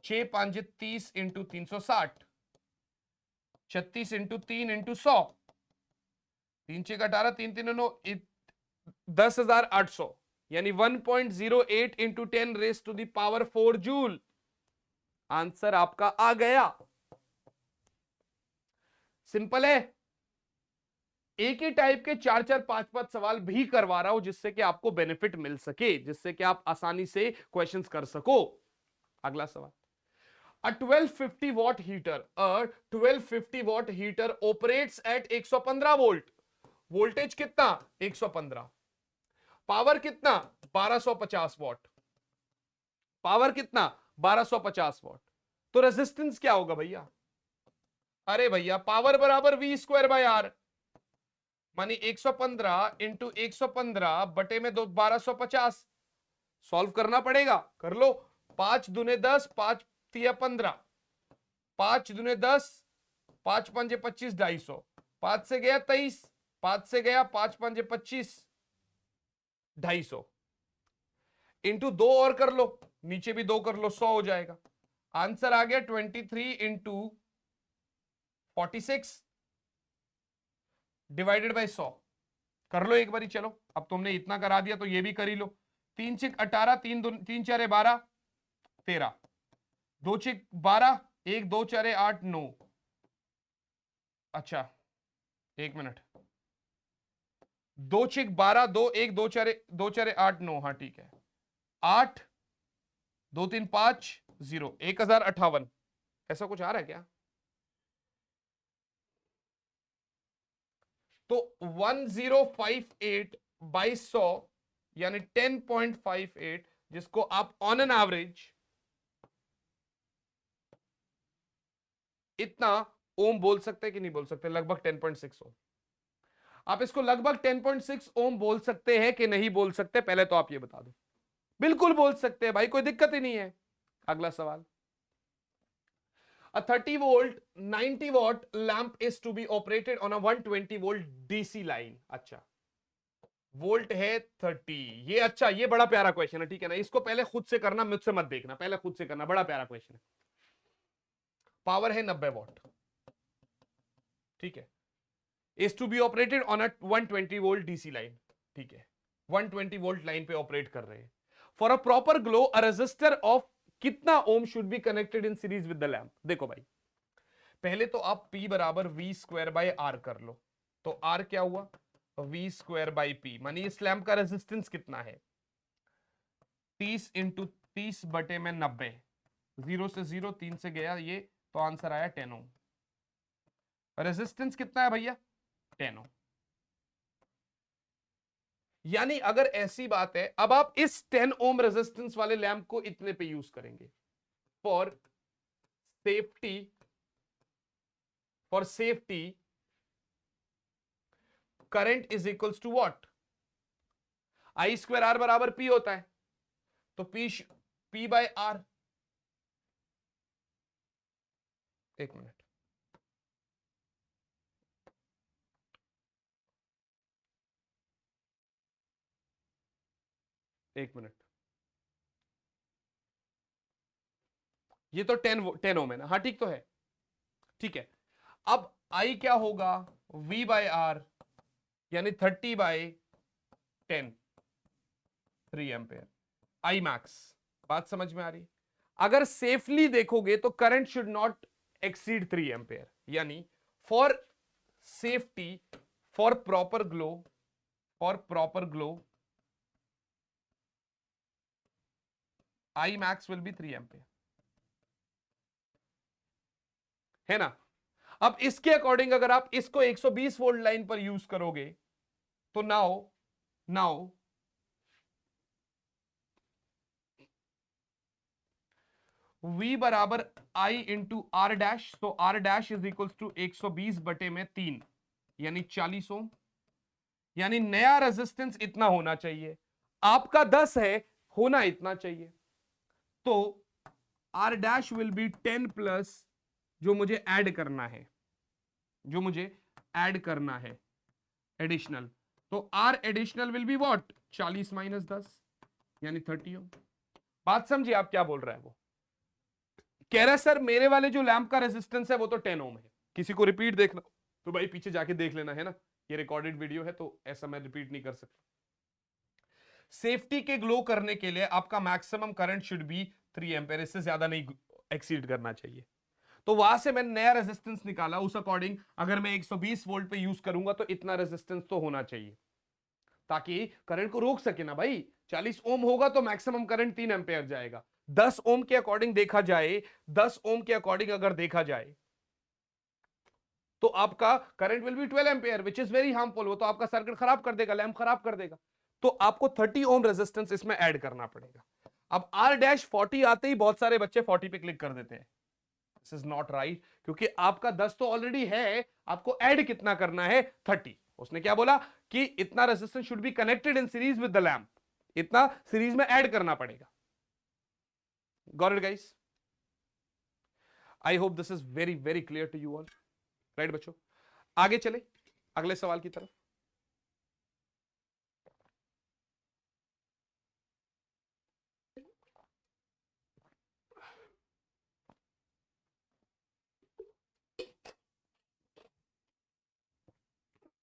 6 5 30 into 360, 36 into 3 into 100, 3 6 18, 3 3 9, 10,800, यानी 1.08 into 10 raise to the power 4 joule. Answer आपका आ गया। सिंपल है। एक ही टाइप के 4 4 5 5 सवाल भी करवा रहा हूं जिससे कि आपको बेनिफिट मिल सके, जिससे कि आप आसानी से क्वेश्चंस कर सको। अगला सवाल, A 1250 watt heater, a 1250 watt heater operates at 115 volt. Voltage कितना? 115। पावर कितना? 1250 वॉट। पावर कितना? 1250 वॉट। तो रेजिस्टेंस क्या होगा भैया? अरे भैया पावर बराबर वी स्क्वायर बाय आर, मानी 115 इंटू 115 बटे में 1250। सॉल्व करना पड़ेगा, कर लो। 5 दूने 10, 5 तिया 15, 5 दूने 10, 5 पंजे 25, 250, 5 से गया 23, 5 से गया 5 पंजे 25, 250 इंटू 2 और कर लो, नीचे भी 2 कर लो, 100 हो जाएगा। आंसर आ गया 23 इंटू 46 डिवाइडेड बाई 100। कर लो एक बारी, चलो अब तुमने इतना करा दिया तो ये भी कर ही लो। 3 6 18, 3 4 12 13, 2 6 12, 1 2 4 8 9। अच्छा एक मिनट, 2 6 12, 2 1 2 4 8 9, हाँ ठीक है। 8 2 3 5 0, 1058, ऐसा कुछ आ रहा है क्या? तो 1058 बाई 100 यानी 10.58, जिसको आप ऑन एन एवरेज इतना ओम बोल सकते हैं कि नहीं बोल सकते? लगभग 10.6 ओम। आप इसको लगभग 10.6 ओम बोल सकते हैं कि नहीं बोल सकते? पहले तो आप ये बता दो। बिल्कुल बोल सकते हैं भाई, कोई दिक्कत ही नहीं है। अगला सवाल, A 30 volt 90 watt lamp is to be operated on a 120 volt DC line। अच्छा वोल्ट है 30, ये अच्छा, ये बड़ा प्यारा क्वेश्चन है, ठीक है ना? इसको पहले खुद से करना, मुझसे मत देखना, पहले खुद से करना, बड़ा प्यारा क्वेश्चन है। पावर है 90 वॉट, ठीक है, is to be operated on a 120 volt DC line, ठीक है, 120 वोल्ट लाइन पे ऑपरेट कर रहे हैं। For a proper glow a resistor of कितना ohm should be connected in series with the lamp? देखो भाई पहले तो आप P बराबर वी स्क्वायर बाय आर कर लो। तो R क्या हुआ? वी स्क्वायर बाई पी, मानी इस लैम्प का रेजिस्टेंस कितना है? 30 इंटू 30 बटे में 90, 0 से 0, 3 से गया ये, तो आंसर आया 10 ओम। रेजिस्टेंस कितना है भैया? 10 ओम। यानी अगर ऐसी बात है, अब आप इस 10 ओम रेजिस्टेंस वाले लैम्प को इतने पे यूज करेंगे for safety, current is equals to what? I square R बराबर पी होता है, तो पी बाय आर। एक मिनट, एक मिनट, ये तो 10 ओम है ना? हाँ ठीक तो है, ठीक है। अब आई क्या होगा? V बाय आर, यानी 30/10, 3 एम्पेयर, आई मैक्स। बात समझ में आ रही? अगर सेफली देखोगे तो current should not exceed 3 ampere, यानी for safety, for proper glow, और proper glow I max will be 3 ampere, है ना। अब इसके अकॉर्डिंग अगर आप इसको 120 वोल्ट लाइन पर यूज करोगे तो नाउ नाउ V बराबर I इंटू आर डैश, तो R dash is equal to 120 बटे में 3 यानी 40 ओम, यानी नया रेजिस्टेंस इतना होना चाहिए, आपका 10 है, होना इतना चाहिए। तो R dash will be 10 plus जो मुझे ऐड करना है, जो मुझे ऐड करना है एडिशनल, तो R additional will be what 40 minus 10 यानी 30 ओम। बात समझिए आप क्या बोल रहा है वो, कह रहा है सर मेरे वाले जो लैंप का रेजिस्टेंस है वो तो 10 ओम है, किसी को रिपीट देखना तो भाई पीछे जाके देख लेना, है ना, ये रिकॉर्डेड वीडियो है तो ऐसा मैं रिपीट नहीं कर सकता। सेफ्टी के ग्लो करने के लिए आपका maximum current should be 3 ampere, इससे ज्यादा नहीं एक्सीड करना चाहिए। तो वहां से मैंने नया रेजिस्टेंस निकाला, उस अकॉर्डिंग अगर मैं 120 वोल्ट पे यूज करूंगा तो इतना रेजिस्टेंस तो होना चाहिए ताकि करंट को रोक सके ना भाई। 40 ओम होगा तो मैक्सिमम करंट 3 एम्पीयर जाएगा। 10 ओम के अकॉर्डिंग देखा जाए, 10 ओम के अकॉर्डिंग अगर देखा जाए तो आपका current will be 12 ampere which is very harmful, वो तो आपका सर्किट खराब कर देगा, लैंप खराब कर देगा। तो आपको 30 ओम रेजिस्टेंस इसमें ऐड करना पड़ेगा। अब आर डैश 40 आते ही बहुत सारे बच्चे 40 पे क्लिक कर देते हैं, दिस इज नॉट राइट, क्योंकि आपका 10 तो ऑलरेडी है, आपको ऐड कितना करना है 30। उसने क्या बोला कि इतना resistance should be connected in series with the lamp, इतना सीरीज में ऐड करना पड़ेगा। Got it guys? I hope this is very very clear to you all, right बच्चों? आगे चले अगले सवाल की तरफ।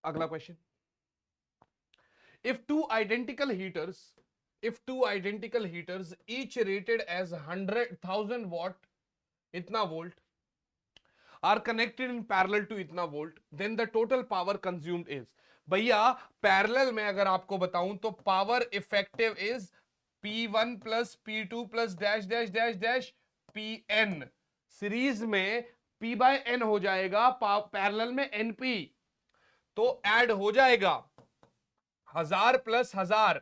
अगला question, if two identical heaters each rated as 100,000 watt itna volt are connected in parallel to itna volt, then the total power consumed is, भैया parallel में अगर आपको बताऊं तो power effective is P1 plus P2 plus dash dash dash dash Pn, series में P bye N हो जाएगा, parallel में NP, तो ऐड हो जाएगा 1000 प्लस 1000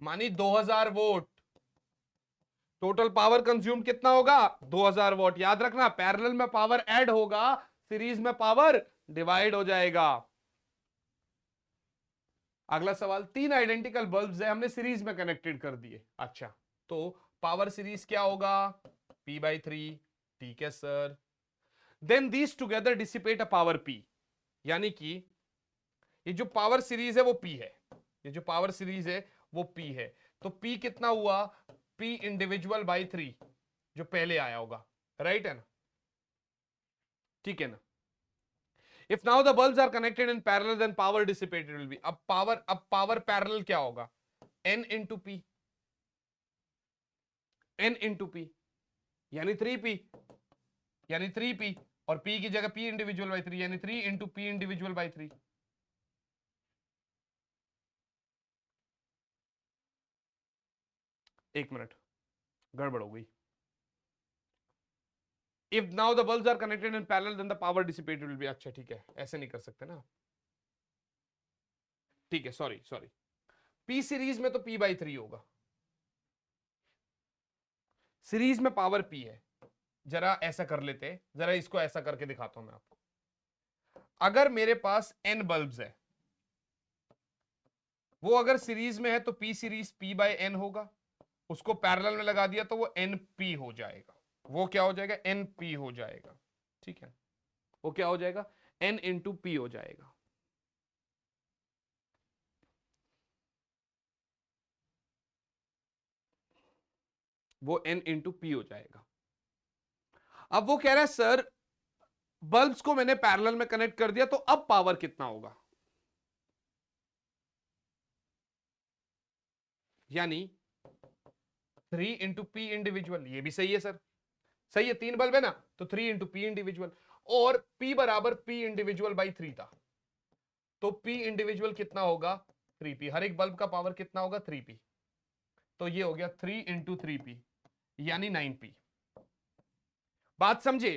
मानी 2000 वोट, टोटल पावर कंज्यूम कितना होगा 2000 वोट। याद रखना पैरेलल में पावर ऐड होगा, सीरीज में पावर डिवाइड हो जाएगा। अगला सवाल, 3 आइडेंटिकल बल्ब्स है, हमने सीरीज में कनेक्टेड कर दिए, अच्छा तो पावर सीरीज क्या होगा P/3, ठीक है sir. Then these together dissipate a power P, यानी कि ये जो पावर सीरीज है वो P है, ये जो पावर सीरीज है वो P है, तो P कितना हुआ P इंडिविजुअल बाई 3 जो पहले आया होगा, राइट है ना, ठीक है ना। If now the bulbs are connected in parallel then power dissipated will be, अब पावर पैरेलल क्या होगा N into P, N into P यानी 3P, यानी 3P, और P की जगह P इंडिविजुअल बाई 3 यानी 3 इंटू P इंडिविजुअल बाई 3। एक मिनट गड़बड़ हो गई। If now the bulbs are connected in parallel, then the power dissipated will be, अच्छा ठीक है, ऐसे नहीं कर सकते ना, ठीक है, सॉरी सॉरी, P सीरीज में तो P/3 होगा, सीरीज में पावर P है। जरा ऐसा कर लेते हैं, जरा इसको ऐसा करके दिखाता हूं मैं आपको। अगर मेरे पास N बल्ब्स है, वो अगर सीरीज में है तो P सीरीज P/N होगा, उसको पैरेलल में लगा दिया तो वो NP हो जाएगा, वो क्या हो जाएगा NP हो जाएगा, ठीक है, वो क्या हो जाएगा N इंटू P हो जाएगा। वो N इंटू P हो जाएगा। अब वो कह रहा है सर बल्ब्स को मैंने पैरेलल में कनेक्ट कर दिया तो अब पावर कितना होगा, यानी 3 इंटू P इंडिविजुअल, ये भी सही है सर, सही है, 3 बल्ब है ना, तो 3 इंटू P इंडिविजुअल, और P बराबर P इंडिविजुअल बाई 3 था, तो P इंडिविजुअल कितना होगा 3p, हर एक बल्ब का पावर कितना होगा 3p, तो ये हो गया 3 इंटू 3p यानी 9p। बात समझे,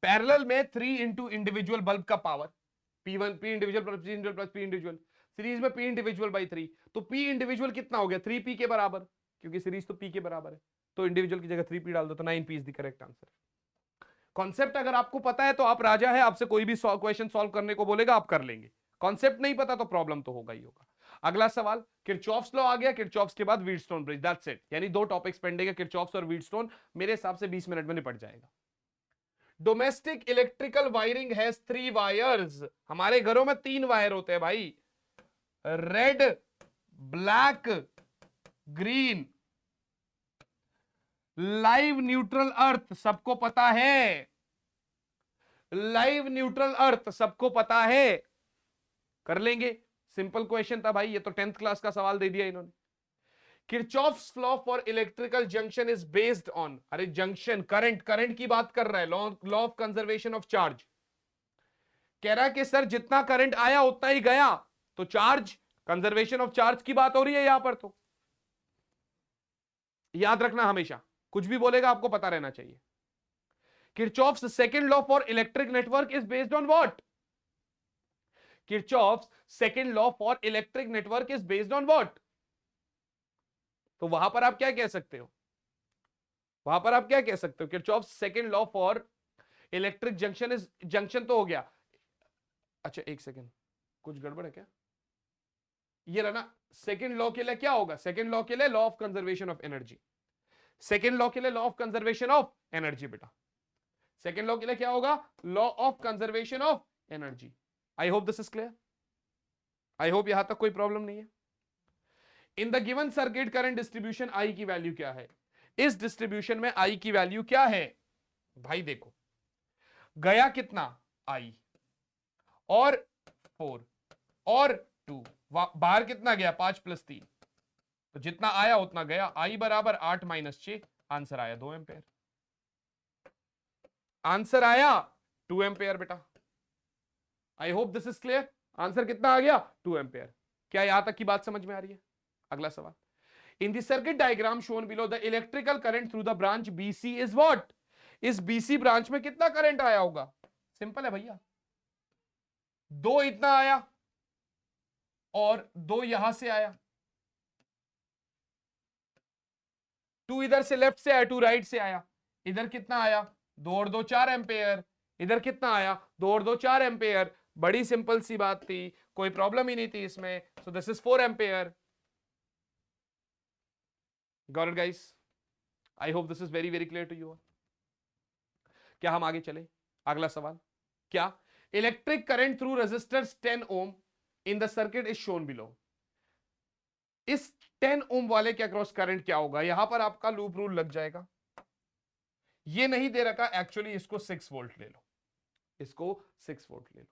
पैरेलल में 3 इंटू इंडिविजुअल बल्ब का power, P1 P individual plus P individual, series में P इंडिविजुअल बाई 3, तो P इंडिविजुअल कितना हो गया 3p के बराबर, क्योंकि सीरीज तो P के बराबर है, तो इंडिविजुअल की जगह 3p डाल दो तो 9p is the correct answer. Concept अगर आपको पता है तो आप राजा है, आपसे कोई भी क्वेश्चन सॉल्व करने को बोलेगा आप कर लेंगे, कॉन्सेप्ट नहीं पता तो प्रॉब्लम तो होगा ही होगा। अगला सवाल, किरचॉफ्स लॉ आ गया, किरचॉफ्स के बाद व्हीटस्टोन ब्रिज, दैट्स इट, यानी दो टॉपिक्स पेंडिंग है, किरचॉफ्स और व्हीटस्टोन, मेरे हिसाब से 20 मिनट में निपट जाएगा। Domestic electrical wiring has 3 wires, हमारे घरों में 3 वायर होते हैं भाई, red, black, green. Live neutral earth सबको पता है, लाइव न्यूट्रल अर्थ सबको पता है, कर लेंगे, सिंपल क्वेश्चन था भाई, ये तो 10th क्लास का सवाल दे दिया इन्होंने। Kirchhoff's law for electrical junction is based on, अरे जंक्शन करंट, करंट की बात कर रहा है, law of conservation of charge, कह रहा है कि सर जितना करंट आया उतना ही गया, तो चार्ज, कंजर्वेशन ऑफ चार्ज की बात हो रही है यहां पर, तो याद रखना हमेशा, कुछ भी बोलेगा आपको पता रहना चाहिए। Kirchhoff's second law for electric network is based on what, Kirchhoff's second law for electric network is based on what, तो वहां पर आप क्या कह सकते हो, वहां पर आप क्या कह सकते हो, Kirchhoff's second law for electric junction is, junction तो हो गया, अच्छा एक सेकंड, कुछ गड़बड़ है क्या, ये रहा ना, सेकंड लॉ के लिए क्या होगा, सेकंड लॉ के लिए law of conservation of energy, second law के लिए law of conservation of energy बेटा, सेकंड लॉ के लिए क्या होगा, law of conservation of energy. I hope this is clear, I hope यहां तक कोई प्रॉब्लम नहीं है। In the given circuit current distribution I की वैल्यू क्या है, इस डिस्ट्रीब्यूशन में आई की वैल्यू क्या है, भाई देखो गया कितना आई और 4 और 2, बाहर कितना गया 5 प्लस 3, तो जितना आया उतना गया, आई बराबर 8 माइनस 6, आंसर आया 2 एम्पेयर, आंसर आया 2 एम्पेयर बेटा। आई hope this is clear, answer कितना आ गया 2 एम्पेयर। क्या यहां तक की बात समझ में आ रही है? अगला सवाल, इन the circuit diagram shown below the electrical current through the branch BC is what, इस बीसी ब्रांच में कितना करंट आया होगा, सिंपल है भैया, 2 इतना आया और 2 यहां से आया, 2 इधर से लेफ्ट से आया, 2 राइट से आया, इधर कितना आया 2 और 2 4 एम्पेयर, इधर कितना आया 2 और 2 4 एम्पेयर, बड़ी सिंपल सी बात थी, कोई प्रॉब्लम ही नहीं थी इसमें, so this is 4 ampere. Got it guys, I hope this is very very clear to you. क्या हम आगे चले, अगला सवाल, क्या electric current through resistors 10 ohm in the circuit is shown below, इस 10 ओम वाले के अक्रॉस करंट क्या होगा, यहां पर आपका लूप रूल लग जाएगा, ये नहीं दे रखा एक्चुअली, इसको 6 वोल्ट ले लो, इसको 6 वोल्ट ले लो।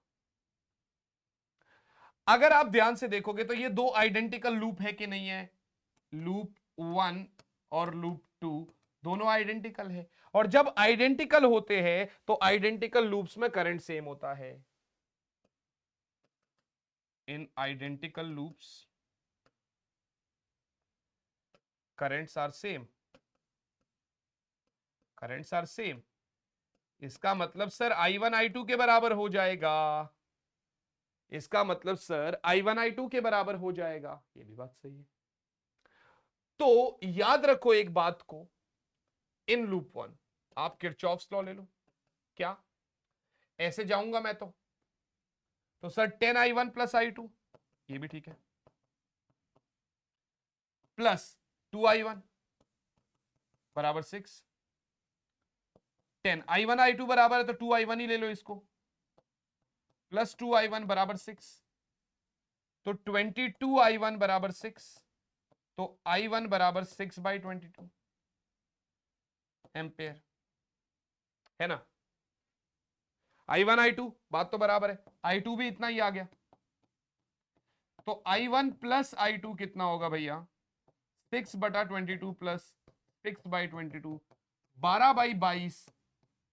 अगर आप ध्यान से देखोगे तो ये 2 आइडेंटिकल लूप है कि नहीं है, लूप 1 और लूप 2 दोनों आइडेंटिकल है, और जब आइडेंटिकल होते हैं तो आइडेंटिकल लूप्स में करंट सेम होता है, in identical loops currents are same, currents are same, इसका मतलब सर I1 I2 के बराबर हो जाएगा, इसका मतलब सर I1 I2 के बराबर हो जाएगा, ये भी बात सही है। तो याद रखो एक बात को, इन लूप 1 आप किरचॉफ्स लॉ ले लो, क्या ऐसे जाऊंगा मैं तो सर 10 I1 प्लस I2, ये भी ठीक है, प्लस 2 I1 बराबर 6, 10 I1 I2 बराबर है तो 2 I1 ही ले लो इसको, प्लस 2 I1 बराबर 6, तो 22 I1 बराबर 6, तो I1 बराबर 6 बाई 22 एम्पेयर, है ना, I1 I2 बात तो बराबर है, I2 भी इतना ही आ गया, तो I1 प्लस I2 कितना होगा भैया 6 बटा 22 plus 6 by 22, 12 by 22,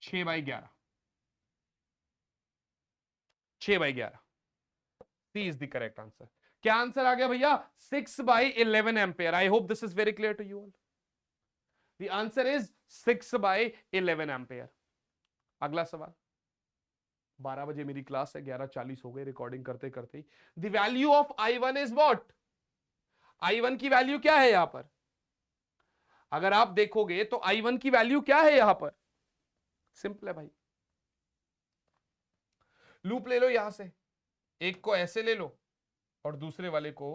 6 by 11, 6 by 11, C is the correct answer. क्या आंसर आ गया भैया? 6/11 ampere. I hope this is very clear to you all. The answer is 6/11 ampere. अगला सवाल। 12 बजे मेरी क्लास है, 11:40 हो गए रिकॉर्डिंग करते करते ही। The value of I1 is what? I1 की वैल्यू क्या है यहां पर? अगर आप देखोगे तो I1 की वैल्यू क्या है यहां पर? सिंपल है भाई, लूप ले लो यहां से, एक को ऐसे ले लो और दूसरे वाले को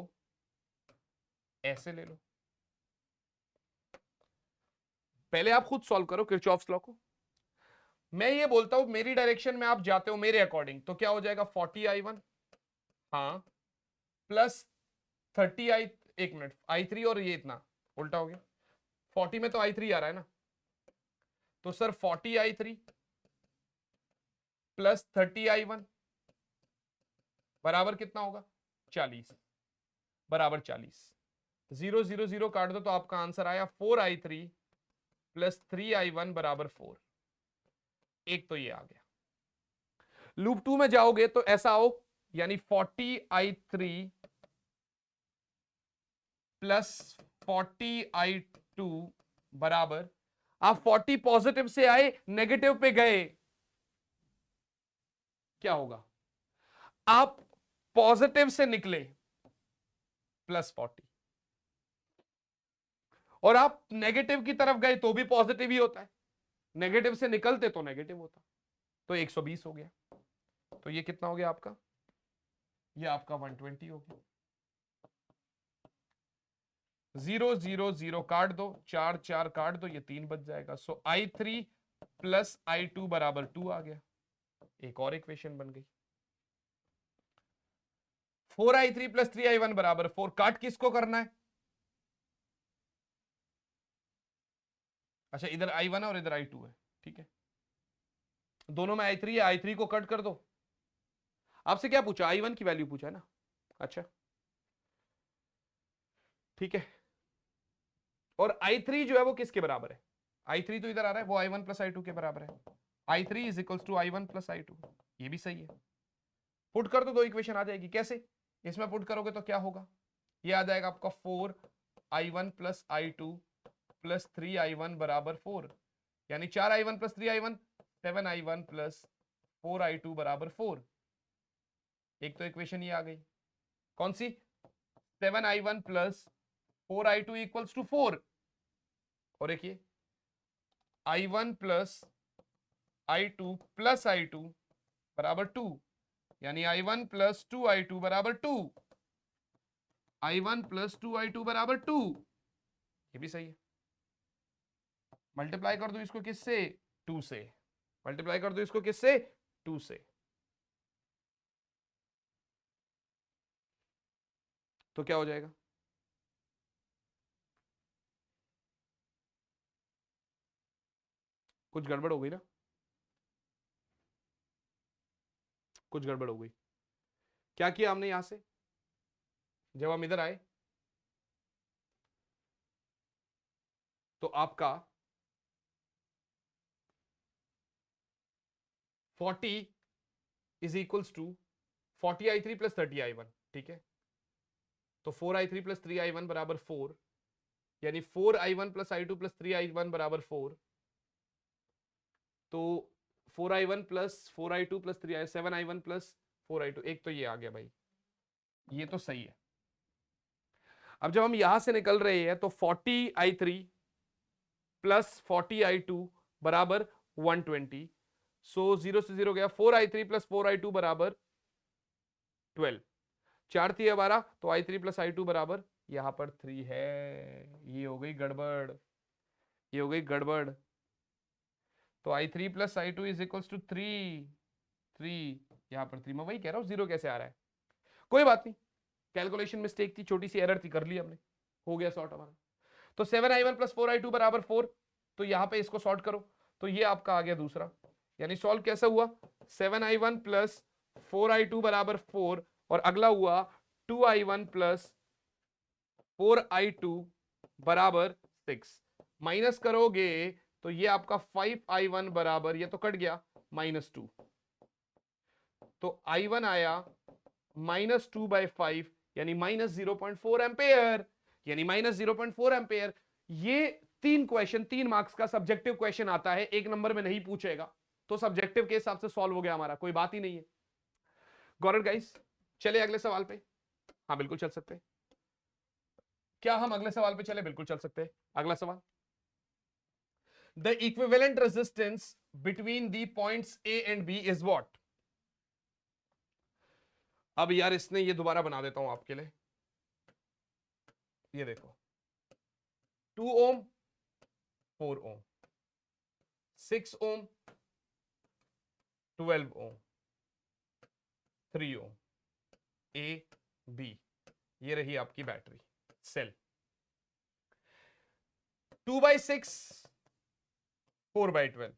ऐसे ले लो। पहले आप खुद सॉल्व करो किरचॉफ्स लॉ को। मैं ये बोलता हूं मेरी डायरेक्शन में आप जाते हो मेरे अकॉर्डिंग, तो क्या हो जाएगा? 40I1, हाँ, प्लस 30I, एक मिनट, I3 और ये इतना उल्टा हो गया। 40 में तो I3 आ रहा है ना, तो सर 40I3 प्लस 30I1 बराबर कितना होगा? 40, बराबर 40। 0 0 0 काट दो तो आपका आंसर आया 4I3 प्लस 3I1 बराबर 4। एक तो ये आ गया। लूप 2 में जाओगे तो ऐसा आओ, यानी 40I3 प्लस 40I2 बराबर, आप 40 पॉजिटिव से आए नेगेटिव पे गए, क्या होगा? आप पॉजिटिव से निकले प्लस 40, और आप नेगेटिव की तरफ गए तो भी पॉजिटिव ही होता है, नेगेटिव से निकलते तो नेगेटिव होता, तो 120 हो गया। तो ये कितना हो गया आपका? ये आपका 120 हो गया। 0 0 0 काट दो, 4 4 काट दो, ये 3 बच जाएगा। सो I3 प्लस I2 बराबर 2 आ गया। एक और इक्वेशन बन गई। 4I3 प्लस 3I1 बराबर 4। काट किसको करना है? अच्छा, इधर I1 है और इधर I2 है, ठीक है। दोनों में I3 है, I3 को कट कर दो। आपसे क्या पूछा? I1 की वैल्यू पूछा है ना। अच्छा, ठीक है। और I3 जो है वो किसके बराबर है? I3 तो इधर आ रहा है, वो I1 प्लस I2 के बराबर है। I3 is equals to I1 plus I2। ये भी सही है। पुट कर दो इक्वेशन आ जाएगी। कैसे? इसमें पुट करोगे तो क्या होगा? ये आ जाएगा आपका 4I1 plus I2 plus 3I1 बराबर 4, यानी 4I1 plus 3I1 7I1 plus 4I2 बराबर 4। एक तो इक्वेशन ये आ गई, कौन सी? 7I1 plus 4I2 equals to 4, और एक ये I1 plus I2 plus I2 बराबर 2, यानी I1 प्लस 2I2 बराबर 2। I1 प्लस 2I2 बराबर 2, ये भी सही है। मल्टीप्लाई कर दो इसको किससे? 2 से। मल्टीप्लाई कर दो इसको किससे? 2 से। तो क्या हो जाएगा? कुछ गड़बड़ हो गई ना, कुछ गड़बड़ हो गई। क्या किया हमने यहां से? जब हम इधर आए तो आपका 40 is equals to 40I3 plus 30I1, ठीक है। तो 4I3 प्लस 3I1 बराबर 4, यानी 4I1 plus I2 plus 3I1 बराबर 4। तो 4I1 plus 4I2 plus 3I 7I1 plus 4I2। एक तो ये आ गया भाई, ये तो सही है। अब जब हम यहां से निकल रहे हैं तो 40I3 प्लस 40I2 बराबर 120। सो 0 से 0 गया, 4I3 प्लस 4I2 बराबर 12, 4 3 12, तो I3 प्लस I2 बराबर यहां पर 3 है। ये हो गई गड़बड़, ये हो गई गड़बड़। तो I3 plus I2 is equals to 3 यहां पर 3, मैं वही कह रहा हूं 0 कैसे आ रहा है। कोई बात नहीं, कैलकुलेशन मिस्टेक थी, छोटी सी एरर थी, कर ली हमने, हो गया सॉर्ट हमारा। तो 7I1 प्लस 4I2 बराबर 4, तो यहां पे इसको सॉर्ट करो तो ये आपका आ गया दूसरा। यानी सॉल्व कैसा हुआ? 7I1 प्लस 4I2 बराबर 4, और अगला हुआ 2I1 प्लस 4I2 बराबर 6। माइनस करोगे तो ये आपका 5I1 बराबर, ये तो कट गया, -2। तो I1 आया -2/5, यानी -0.4 एम्पेयर, यानी -0.4 एम्पेयर। ये 3 क्वेश्चन 3 मार्क्स का सब्जेक्टिव क्वेश्चन आता है, 1 नंबर में नहीं पूछेगा, तो सब्जेक्टिव के हिसाब से सॉल्व हो गया हमारा, कोई बात ही नहीं है। Got it guys? चले अगले सवाल पे। हाँ बिल्कुल चल सकते हैं। क्या हम अगले सवाल पे चले? बिल्कुल चल सकते हैं। अगला सवाल, the equivalent resistance between the points A and B is what? अब यार इसने ये दोबारा बना देता हूं आपके लिए, ये देखो 2 ओम 4 ओम 6 ओम 12 ओम 3 ओम ए बी, ये रही आपकी बैटरी सेल। 2/6 4/12,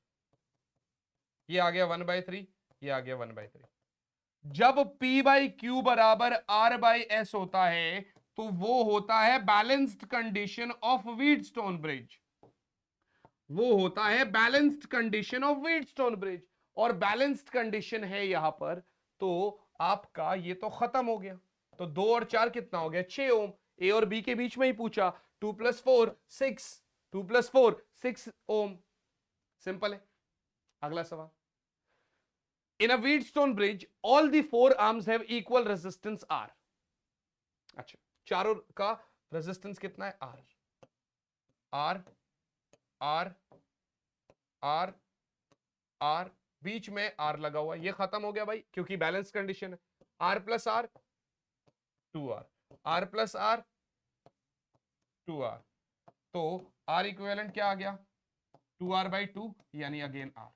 ये आ गया 1/3, ये आ गया 1/3। जब P बाई क्यू बराबर R बाई एस होता है तो वो होता है balanced condition of Wheatstone bridge, वो होता है balanced condition of Wheatstone bridge, और बैलेंस्ड कंडीशन है यहां पर, तो आपका ये तो खत्म हो गया। तो 2 और 4 कितना हो गया? 6 ओम। ए और बी के बीच में ही पूछा, 2 + 4 6, 2 + 4 6 ओम, सिंपल है। अगला सवाल, in a Wheatstone bridge all the 4 arms have equal resistance R। अच्छा, चारों का रेजिस्टेंस कितना है? R, R, R, R, R, बीच में R लगा हुआ, ये खत्म हो गया भाई क्योंकि बैलेंस कंडीशन है। R + R 2R, R + R 2R, तो R इक्विवेलेंट क्या आ गया? 2R/2, यानी अगेन R,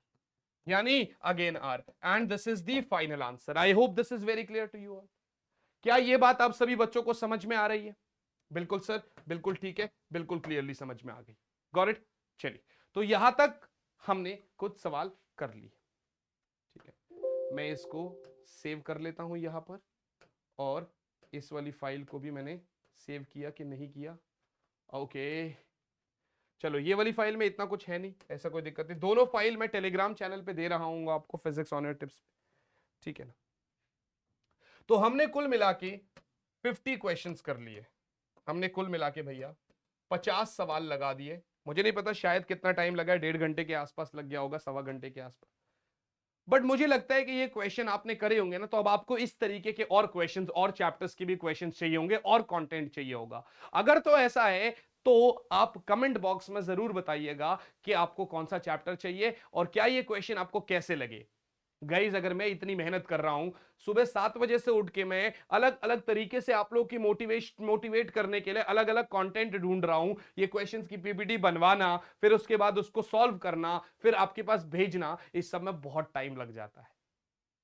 यानी again R, and this is the final answer. I hope this is very clear to you all. क्या ये बात आप सभी बच्चों को समझ में आ रही है? बिल्कुल सर, बिल्कुल ठीक है, बिल्कुल क्लियरली समझ में आ गई। Got it? चलिए, तो यहां तक हमने कुछ सवाल कर लिए, ठीक है। मैं इसको सेव कर लेता हूं यहां पर, और इस वाली फाइल को भी मैंने सेव किया कि नहीं किया? ओके, चलो ये वाली फाइल में इतना कुछ है नहीं, ऐसा कोई दिक्कत नहीं। दोनों फाइल मैं टेलीग्राम चैनल पे दे रहा हूं आपको, फिजिक्स ऑन योर टिप्स, ठीक है ना। तो हमने कुल मिला के 50 क्वेश्चंस कर लिए, हमने कुल मिला के भैया 50 सवाल लगा दिए। मुझे नहीं पता शायद कितना टाइम लगा, 1.5 घंटे के आसपास लग गया होगा, 1.25 घंटे के आसपास। बट मुझे लगता है कि ये क्वेश्चन आपने करे होंगे ना, तो अब आपको इस तरीके के और क्वेश्चंस और चैप्टर्स के भी क्वेश्चंस चाहिए होंगे और कंटेंट चाहिए होगा। अगर तो ऐसा है तो आप कमेंट बॉक्स में जरूर बताइएगा कि आपको कौन सा चैप्टर चाहिए और क्या ये क्वेश्चन आपको कैसे लगे। गाइज, अगर मैं इतनी मेहनत कर रहा हूं, सुबह 7 बजे से उठ के मैं अलग अलग तरीके से आप लोग की मोटिवेट करने के लिए अलग अलग कंटेंट ढूंढ रहा हूं, ये क्वेश्चंस की पीपीटी बनवाना, फिर उसके बाद उसको सॉल्व करना, फिर आपके पास भेजना, इस सब में बहुत टाइम लग जाता है।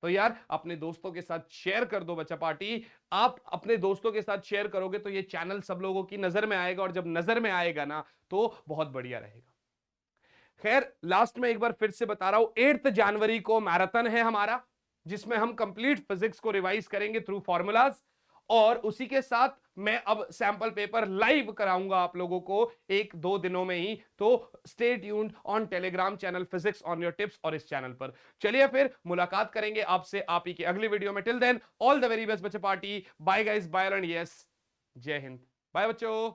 तो यार अपने दोस्तों के साथ शेयर कर दो बच्चा पार्टी। आप अपने दोस्तों के साथ शेयर करोगे तो ये चैनल सब लोगों की नजर में आएगा, और जब नजर में आएगा ना तो बहुत बढ़िया रहेगा। खैर, लास्ट में एक बार फिर से बता रहा हूं, 8 जनवरी को मैराथन है हमारा, जिसमें हम कंप्लीट फिजिक्स को रिवाइज करेंगे थ्रू फॉर्मूलाज, और उसी के साथ मैं अब सैंपल पेपर लाइव कराऊंगा आप लोगों को 1-2 दिनों में ही। तो stay tuned on Telegram channel physics on your tips और इस चैनल पर। चलिए फिर मुलाकात करेंगे आपसे आप ही की अगली वीडियो में। Till then all the very best बच्चे party. Bye guys, bye and yes, Jai Hind, bye बच्चों।